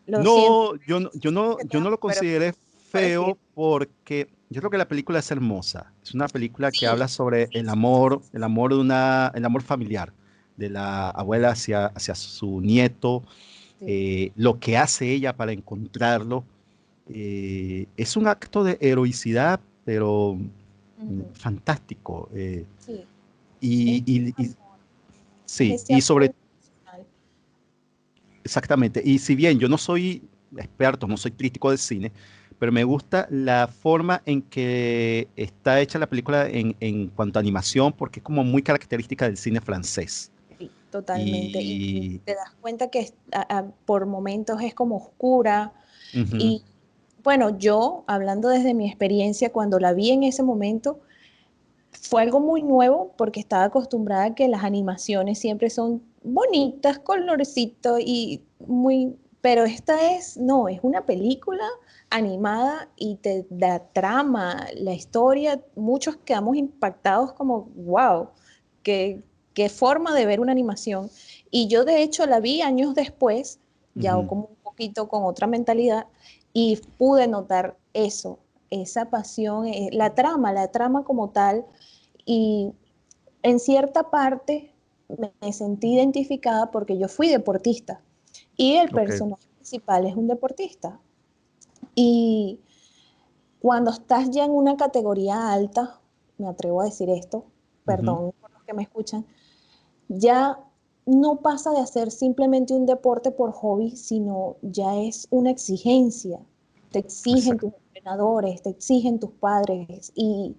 S3: lo siento,
S2: No,
S3: que te
S2: yo no
S3: amo,
S2: lo
S3: pero
S2: consideré
S3: prefiero.
S2: feo porque yo creo que la película es hermosa. Es una película que
S3: Sí,
S2: habla sobre
S3: sí,
S2: el amor de el amor familiar, de la abuela hacia su nieto,
S3: sí.
S2: lo que hace ella para encontrarlo. Es un acto de heroicidad, pero
S3: Ujú.
S2: fantástico.
S3: Sí, es
S2: Y,
S3: puro
S2: y- y-
S3: amor, es
S2: sí,
S3: ese
S2: y
S3: amor
S2: sobre
S3: incondicional.
S2: exactamente. Y si bien yo no soy experto, no soy crítico de cine, pero me gusta la forma en que está hecha la película en cuanto a animación, porque es como muy característica del cine francés.
S3: Sí, totalmente. Y
S2: Y
S3: te das cuenta que por momentos es como oscura.
S2: ujú,
S3: Y bueno, yo, hablando desde mi experiencia, cuando la vi en ese momento, fue algo muy nuevo porque estaba acostumbrada a que las animaciones siempre son bonitas, colorcitos y muy, pero esta no, es una película animada y te da trama, la historia, muchos quedamos impactados como, wow, qué, qué forma de ver una animación. Y yo de hecho la vi años después, ya
S2: ujú,
S3: como un poquito con otra mentalidad, y pude notar eso, esa pasión, la trama como tal y en cierta parte me sentí identificada porque yo fui deportista y el
S2: ok,
S3: personaje principal es un deportista. Y cuando estás ya en una categoría alta, me atrevo a decir esto,
S2: ujú,
S3: perdón por los que me escuchan, ya no pasa de hacer simplemente un deporte por hobby, sino ya es una exigencia. Te exigen
S2: exacto.
S3: tus entrenadores, te exigen tus padres y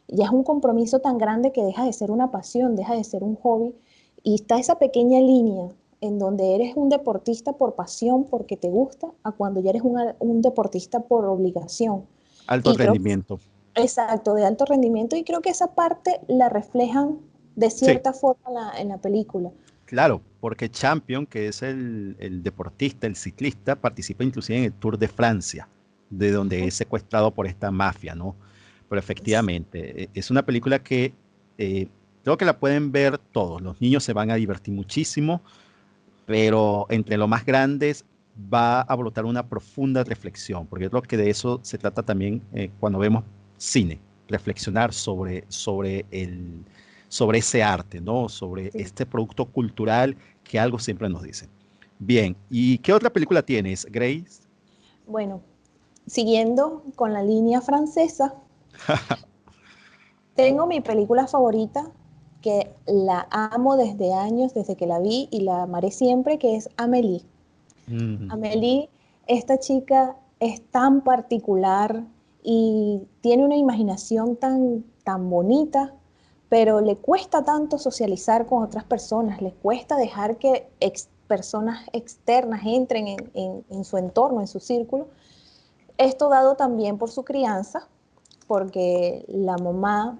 S3: ya es un compromiso tan grande que deja de ser una pasión, deja de ser un hobby y está esa pequeña línea en donde eres un deportista por pasión, porque te gusta, a cuando ya eres un deportista por obligación.
S2: Alto
S3: Y creo,
S2: rendimiento.
S3: exacto, de alto rendimiento y creo que esa parte la reflejan de
S2: Sí,
S3: cierta forma en la película.
S2: claro, porque Champion, que es el deportista, el ciclista, participa inclusive en el Tour de Francia, de donde es secuestrado por esta mafia, ¿no? Pero efectivamente, es una película que creo que la pueden ver todos. Los niños se van a divertir muchísimo, pero entre los más grandes va a brotar una profunda reflexión, porque yo creo que de eso se trata también cuando vemos cine, reflexionar sobre ese arte, ¿no? Sobre
S3: Sí.
S2: este producto cultural que algo siempre nos dice. Bien, ¿y qué otra película tienes, Grace?
S3: Bueno, siguiendo con la línea francesa, tengo mi película favorita que la amo desde años, desde que la vi y la amaré siempre, que es Amélie.
S2: Mm,
S3: Amélie, esta chica es tan particular y tiene una imaginación tan bonita, pero le cuesta tanto socializar con otras personas, le cuesta dejar que personas externas entren en su entorno, en su círculo. Esto dado también por su crianza, porque la mamá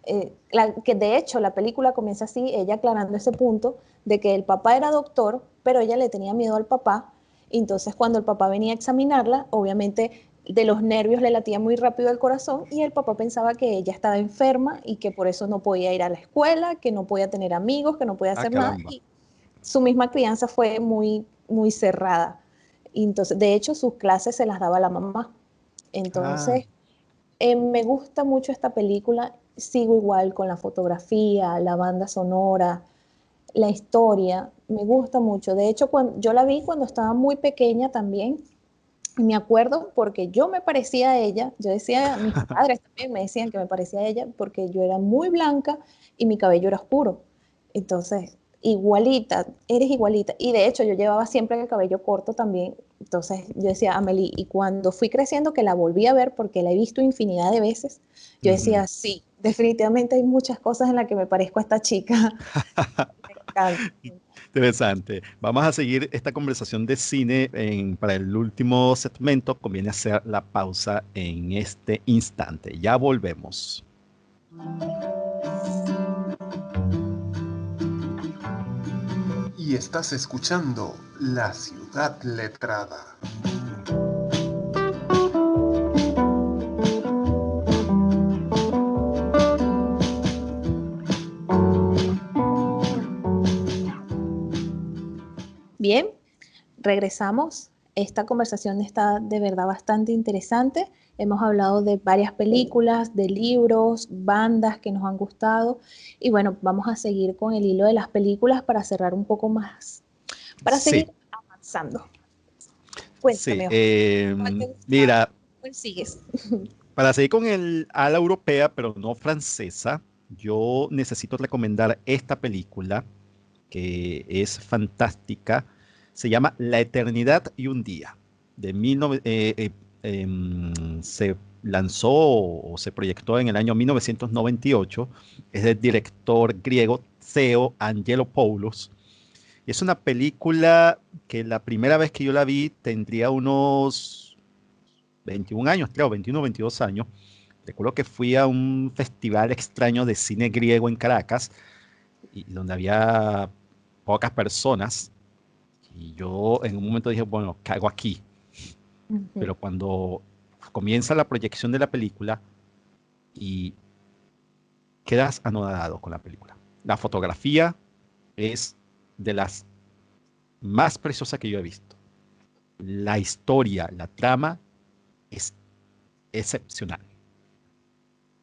S3: que de hecho la película comienza así, ella aclarando ese punto de que el papá era doctor, pero ella le tenía miedo al papá, y entonces cuando el papá venía a examinarla, obviamente de los nervios le latía muy rápido el corazón y el papá pensaba que ella estaba enferma y que por eso no podía ir a la escuela, que no podía tener amigos, que no podía
S2: Ah,
S3: hacer nada,
S2: caramba.
S3: y su misma crianza fue muy, muy cerrada. Y entonces, de hecho, sus clases se las daba la mamá.
S2: Ah,
S3: Entonces, me gusta mucho esta película, sigo igual con la fotografía, la banda sonora, la historia, me gusta mucho. De hecho, cuando, yo la vi cuando estaba muy pequeña también, y me acuerdo porque yo me parecía a ella, yo decía, mis padres también me decían que me parecía a ella porque yo era muy blanca y mi cabello era oscuro. Entonces, igualita, eres igualita. Y de hecho, yo llevaba siempre el cabello corto también. Entonces, yo decía, Amelie, y cuando fui creciendo, que la volví a ver porque la he visto infinidad de veces, yo
S2: ujú.
S3: decía, sí, definitivamente hay muchas cosas en las que me parezco a esta chica. Me encanta.
S2: Interesante. Vamos a seguir esta conversación de cine para el último segmento. Conviene hacer la pausa en este instante. Ya volvemos.
S1: Y estás escuchando La Ciudad Letrada.
S3: Bien, regresamos. Esta conversación está de verdad bastante interesante. Hemos hablado de varias películas, de libros, bandas que nos han gustado. Y bueno, vamos a seguir con el hilo de las películas para cerrar un poco más, para
S2: Sí,
S3: seguir avanzando.
S2: sí.
S3: Cuéntame, Oscar, ¿cuál te gusta?
S2: Mira,
S3: ¿Cuál sigues?
S2: para seguir con el ala europea, pero no francesa, yo necesito recomendar esta película que es fantástica. Se llama La Eternidad y un Día. De 19 se lanzó o se proyectó en el año 1998. Es del director griego Theo Angelopoulos. Y es una película que la primera vez que yo la vi tendría unos 21 años, creo, 21 o 22 años. Recuerdo que fui a un festival extraño de cine griego en Caracas, y donde había pocas personas. Y yo en un momento dije, bueno, ¿qué hago aquí?
S3: Ujú.
S2: Pero cuando comienza la proyección de la película y quedas anodado con la película. La fotografía es de las más preciosas que yo he visto. La historia, la trama es excepcional.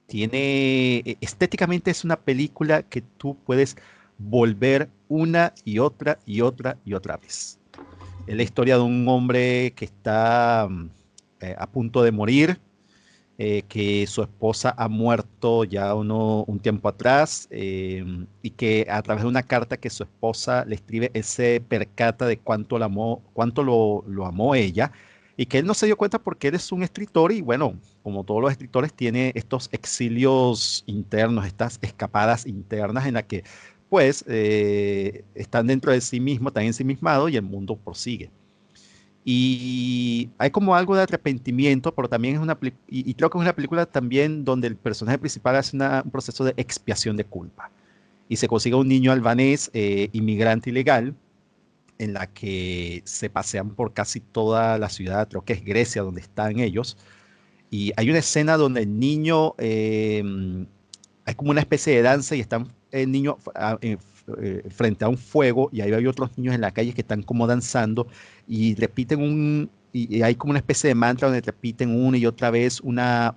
S2: Estéticamente es una película que tú puedes volver una y otra y otra y otra vez. Es la historia de un hombre que está a punto de morir, que su esposa ha muerto ya un tiempo atrás, y que a través de una carta que su esposa le escribe, él se percata de cuánto, cuánto lo amó ella, y que él no se dio cuenta porque él es un escritor y bueno, como todos los escritores, tiene estos exilios internos, estas escapadas internas en las que pues están dentro de sí mismo, están ensimismados y el mundo prosigue. Y hay como algo de arrepentimiento, pero también es y creo que es una película también donde el personaje principal hace un proceso de expiación de culpa. Y se consigue un niño albanés, inmigrante ilegal, en la que se pasean por casi toda la ciudad, creo que es Grecia donde están ellos. Y hay una escena donde el niño, hay como una especie de danza y está el niño frente a un fuego, y ahí hay otros niños en la calle que están como danzando y repiten y hay como una especie de mantra donde repiten una y otra vez unas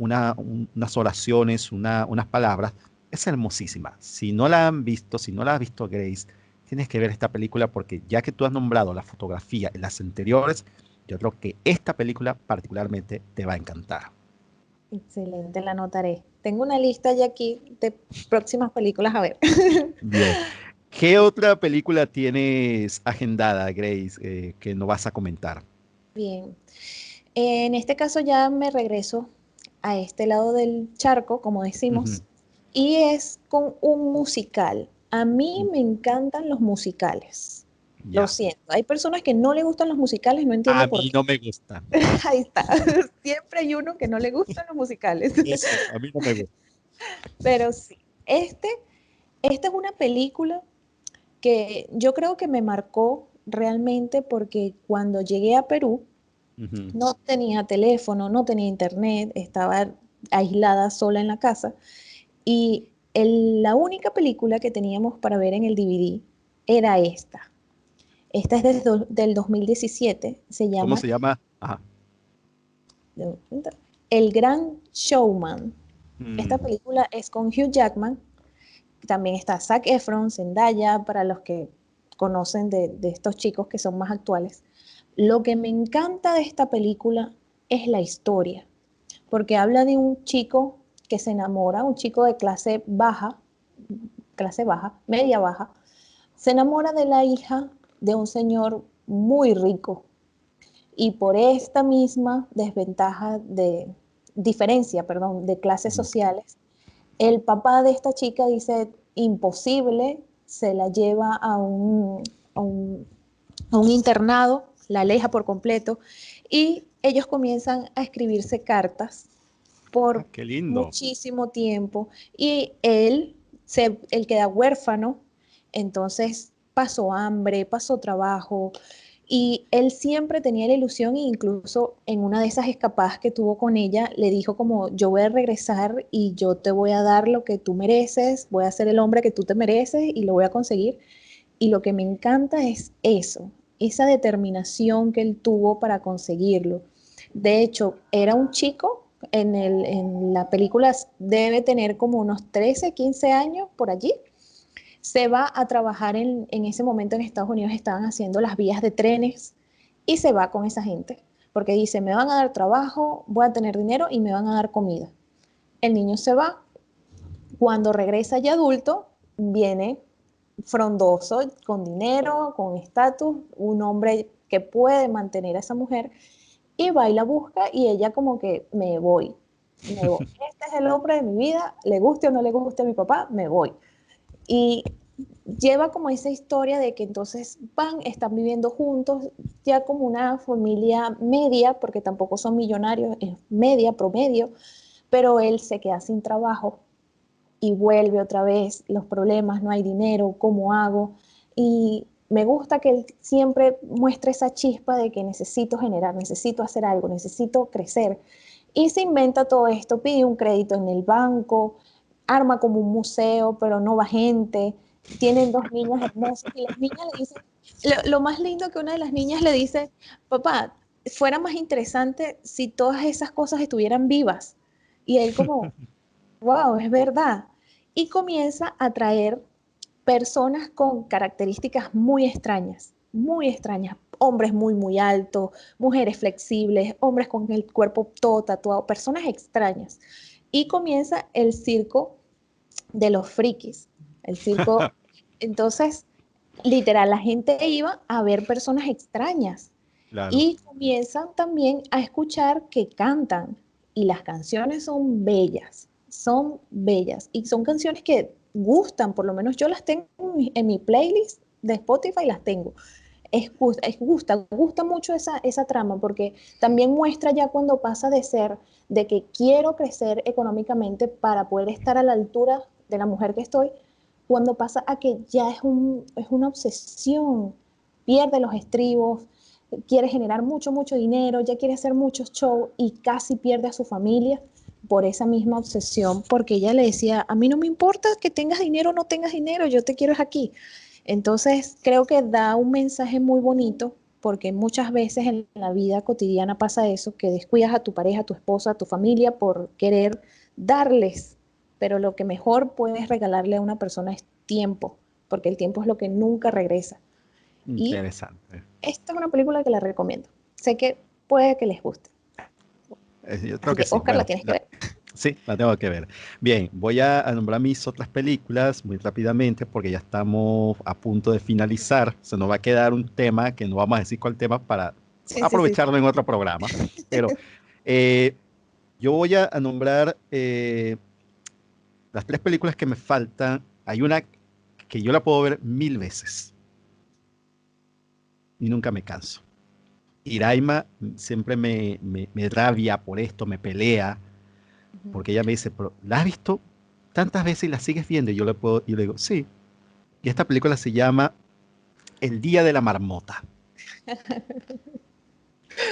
S2: oraciones, unas palabras. Es hermosísima. Si no la han visto, si no la has visto, Grace, tienes que ver esta película porque ya que tú has nombrado la fotografía en las anteriores, yo creo que esta película particularmente te va a encantar.
S3: Excelente, la anotaré. Tengo una lista ya aquí de próximas películas a ver.
S2: Bien. ¿Qué otra película tienes agendada, Grace, que no vas a comentar?
S3: Bien. En este caso ya me regreso a este lado del charco, como
S2: Ujú.
S3: decimos, y es con un musical. A mí me encantan los musicales. Lo
S2: Ya.
S3: siento. Hay personas que no le gustan los musicales, no
S2: A
S3: entiendo por
S2: mí
S3: qué.
S2: no me gusta.
S3: Ahí está. Siempre hay uno que no le gustan los musicales.
S2: Eso, a mí no me gusta.
S3: Pero sí. Este, esta es una película que yo creo que me marcó realmente porque cuando llegué a Perú
S2: Ujú.
S3: no tenía teléfono, no tenía internet, estaba aislada sola en la casa y la única película que teníamos para ver en el DVD era esta. Esta es del 2017, se
S2: ¿Cómo
S3: llama
S2: se llama? Ajá.
S3: El Gran Showman. Esta
S2: Mm,
S3: película es con Hugh Jackman, también está Zac Efron, Zendaya, para los que conocen de estos chicos que son más actuales. Lo que me encanta de esta película es la historia, porque habla de un chico que se enamora, un chico de clase baja, media baja, se enamora de la hija de un señor muy rico y por esta misma diferencia, perdón, de clases
S2: ujú.
S3: sociales, el papá de esta chica dice imposible, se la lleva a un, a un internado, la aleja por completo y ellos comienzan a escribirse cartas
S2: Ah,
S3: por
S2: qué lindo.
S3: muchísimo tiempo y él queda huérfano, entonces pasó hambre, pasó trabajo y él siempre tenía la ilusión e incluso en una de esas escapadas que tuvo con ella le dijo como yo voy a regresar y yo te voy a dar lo que tú mereces, voy a ser el hombre que tú te mereces y lo voy a conseguir. Y lo que me encanta es eso, esa determinación que él tuvo para conseguirlo. De hecho, era un chico, en la película debe tener como unos 13, 15 años por allí. Se va a trabajar en ese momento en Estados Unidos, estaban haciendo las vías de trenes y se va con esa gente, porque dice, me van a dar trabajo, voy a tener dinero y me van a dar comida. El niño se va, cuando regresa ya adulto, viene frondoso, con dinero, con estatus, un hombre que puede mantener a esa mujer y va y la busca y ella como que me voy. Este es el hombre de mi vida, le guste o no le guste a mi papá, me voy. Y lleva como esa historia de que entonces están viviendo juntos, ya como una familia media, porque tampoco son millonarios, es media, promedio, pero él se queda sin trabajo y vuelve otra vez los problemas, no hay dinero, ¿cómo hago? Y me gusta que él siempre muestre esa chispa de que necesito generar, necesito hacer algo, necesito crecer. Y se inventa todo esto, pide un crédito en el banco, arma como un museo, pero no va gente. Tienen dos niñas hermosas y las niñas le dicen, lo más lindo que una de las niñas le dice, papá, fuera más interesante si todas esas cosas estuvieran vivas. Y él como, wow, es verdad. Y comienza a traer personas con características muy extrañas. Hombres muy, muy altos, mujeres flexibles, hombres con el cuerpo todo tatuado, personas extrañas. Y comienza el circo de los frikis. El circo, entonces, literal, la gente iba a ver personas extrañas
S2: Claro.
S3: y comienzan también a escuchar que cantan y las canciones son bellas y son canciones que gustan, por lo menos yo las tengo en mi playlist de Spotify, las tengo. Gusta mucho esa trama porque también muestra ya cuando pasa de ser de que quiero crecer económicamente para poder estar a la altura de la mujer que estoy, cuando pasa a que ya es una obsesión, pierde los estribos, quiere generar mucho, mucho dinero, ya quiere hacer muchos shows y casi pierde a su familia por esa misma obsesión, porque ella le decía, a mí no me importa que tengas dinero o no tengas dinero, yo te quiero es aquí. Entonces, creo que da un mensaje muy bonito, porque muchas veces en la vida cotidiana pasa eso, que descuidas a tu pareja, a tu esposa, a tu familia por querer darles, pero lo que mejor puedes regalarle a una persona es tiempo, porque el tiempo es lo que nunca regresa. Y
S2: Interesante.
S3: esta es una película que la recomiendo. Sé que puede que les guste.
S2: Yo creo
S3: Así
S2: que
S3: que,
S2: sí.
S3: Oscar, la
S2: Bueno,
S3: tienes que ver.
S2: sí, la tengo que ver. Bien, voy a nombrar mis otras películas muy rápidamente porque ya estamos a punto de finalizar. Se nos va a quedar un tema que no vamos a decir cuál tema para
S3: Sí, sí, sí.
S2: aprovecharlo en otro programa. Pero eh, yo voy a nombrar las tres películas que me faltan. Hay una que yo la puedo ver 1000 veces y nunca me canso. Iraima siempre me rabia por esto, me pelea,
S3: Ujú.
S2: porque ella me dice, pero ¿la has visto? tantas veces y la sigues viendo. Y yo le digo, sí. Y esta película se llama El Día de la Marmota.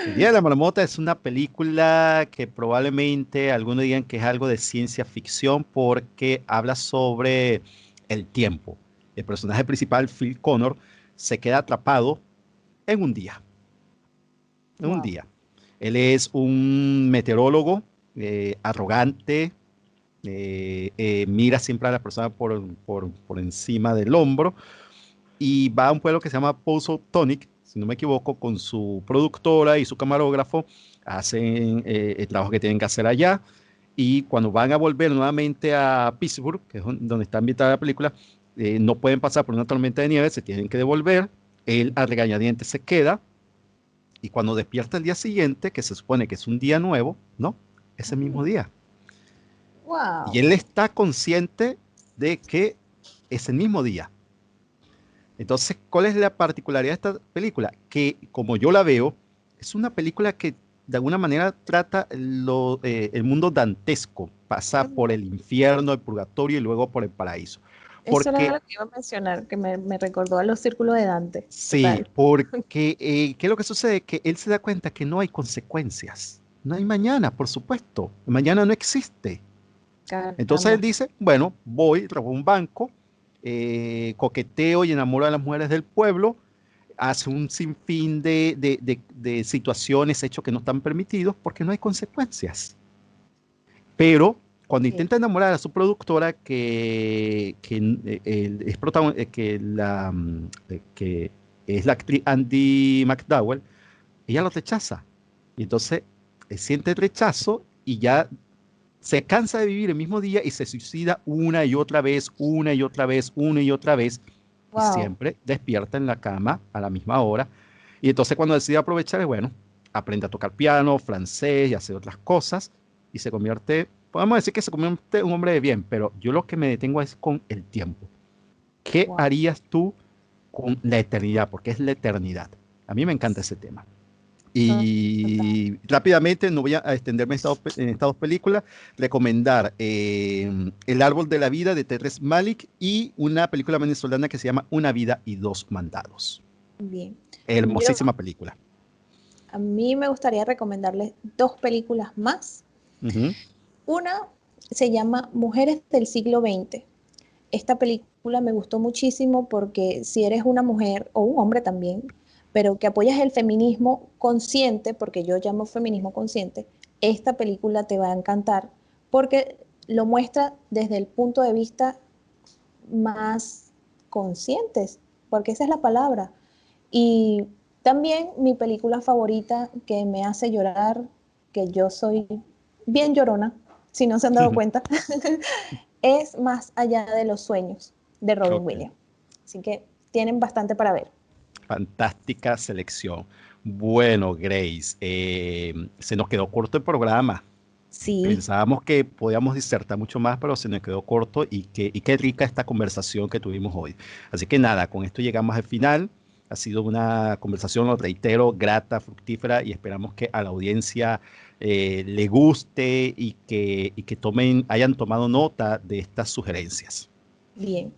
S2: El Día de la Marmota es una película que probablemente algunos digan que es algo de ciencia ficción porque habla sobre el tiempo. El personaje principal, Phil Connor, se queda atrapado en un día. En un
S3: Wow.
S2: día. Él es un meteorólogo arrogante, mira siempre a la persona por encima del hombro y va a un pueblo que se llama Tonic, si no me equivoco, con su productora y su camarógrafo, hacen el trabajo que tienen que hacer allá y cuando van a volver nuevamente a Pittsburgh, que es donde está ambientada la película, no pueden pasar por una tormenta de nieve, se tienen que devolver, él a regañadientes se queda y cuando despierta el día siguiente, que se supone que es un día nuevo, ¿no? Ese mismo día. Y
S3: Wow.
S2: él está consciente de que es el mismo día. Entonces, ¿cuál es la particularidad de esta película? Que como yo la veo, es una película que de alguna manera trata el mundo dantesco, pasa por el infierno, el purgatorio y luego por el paraíso.
S3: Eso era
S2: Porque,
S3: lo que iba a mencionar, que me recordó a los círculos de Dante.
S2: sí,
S3: Total.
S2: porque ¿qué es lo que sucede? Que él se da cuenta que no hay consecuencias. No hay mañana, por supuesto. Mañana no existe. Entonces él
S3: Caramba.
S2: dice, bueno, voy, robo un banco, coqueteo y enamoro a las mujeres del pueblo, hace un sinfín de situaciones, hechos que no están permitidos porque no hay consecuencias. Pero cuando
S3: Sí.
S2: intenta enamorar a su productora, es que es la actriz Andy McDowell, ella lo rechaza. Y entonces siente el rechazo y ya se cansa de vivir el mismo día y se suicida una y otra vez, una y otra vez, una y otra vez, y
S3: Wow.
S2: siempre despierta en la cama a la misma hora. Y entonces cuando decide aprovechar, bueno, aprende a tocar piano, francés y hacer otras cosas, y se convierte, podemos decir que se convierte en un hombre de bien, pero yo lo que me detengo es con el tiempo. ¿Qué
S3: Wow.
S2: harías tú con la eternidad? Porque es la eternidad. A mí me encanta ese tema. Y rápidamente, no voy a extenderme en estas dos películas, recomendar El Árbol de la Vida de Terrence Malick y una película venezolana que se llama Una Vida y Dos Mandados.
S3: Bien. Yo,
S2: Hermosísima película.
S3: a mí me gustaría recomendarles dos películas más.
S2: Ujú.
S3: Una se llama Mujeres del siglo XX. Esta película me gustó muchísimo porque si eres una mujer o un hombre también, pero que apoyas el feminismo consciente, porque yo llamo feminismo consciente, esta película te va a encantar porque lo muestra desde el punto de vista más conscientes, porque esa es la palabra. Y también mi película favorita que me hace llorar, que yo soy bien llorona, si no se han dado cuenta, es Más allá de los sueños de Robin
S2: Ok.
S3: Williams. Así que tienen bastante para ver.
S2: Fantástica selección. Bueno, Grace, se nos quedó corto el programa.
S3: Sí,
S2: Pensábamos que podíamos disertar mucho más, pero se nos quedó corto y qué rica esta conversación que tuvimos hoy. Así que nada, con esto llegamos al final. Ha sido una conversación, lo reitero, grata, fructífera y esperamos que a la audiencia le guste y que hayan tomado nota de estas sugerencias.
S3: bien.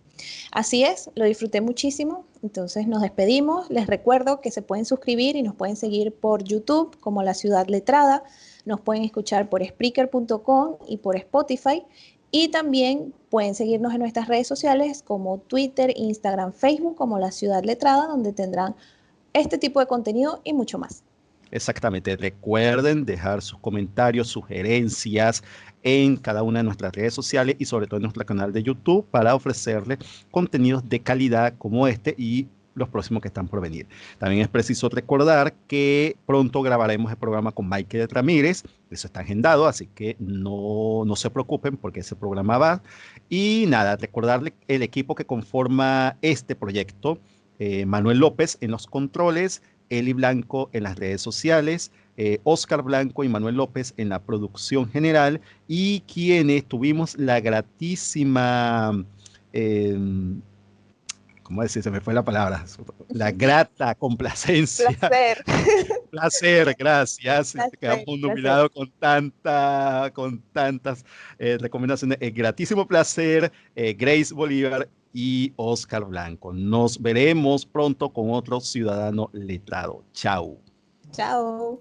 S3: Así es, lo disfruté muchísimo. Entonces nos despedimos. Les recuerdo que se pueden suscribir y nos pueden seguir por YouTube como La Ciudad Letrada. Nos pueden escuchar por Spreaker.com y por Spotify. Y también pueden seguirnos en nuestras redes sociales como Twitter, Instagram, Facebook como La Ciudad Letrada, donde tendrán este tipo de contenido y mucho más.
S2: Exactamente. Recuerden dejar sus comentarios, sugerencias en cada una de nuestras redes sociales y sobre todo en nuestro canal de YouTube para ofrecerles contenidos de calidad como este y los próximos que están por venir. También es preciso recordar que pronto grabaremos el programa con Michael Ramírez. Eso está agendado, así que no se preocupen porque ese programa va. Y nada, recordarle el equipo que conforma este proyecto. Manuel López en los controles, Eli Blanco en las redes sociales, Oscar Blanco y Manuel López en la producción general y quienes tuvimos la gratísima eh, ¿cómo decir? Se me fue la palabra. La grata complacencia.
S3: Placer.
S2: Placer, gracias.
S3: Placer,
S2: Quedamos
S3: placer.
S2: nominados con tantas recomendaciones. Gratísimo placer, Grace Bolívar y Oscar Blanco. Nos veremos pronto con otro ciudadano letrado. Chao.
S3: Chao.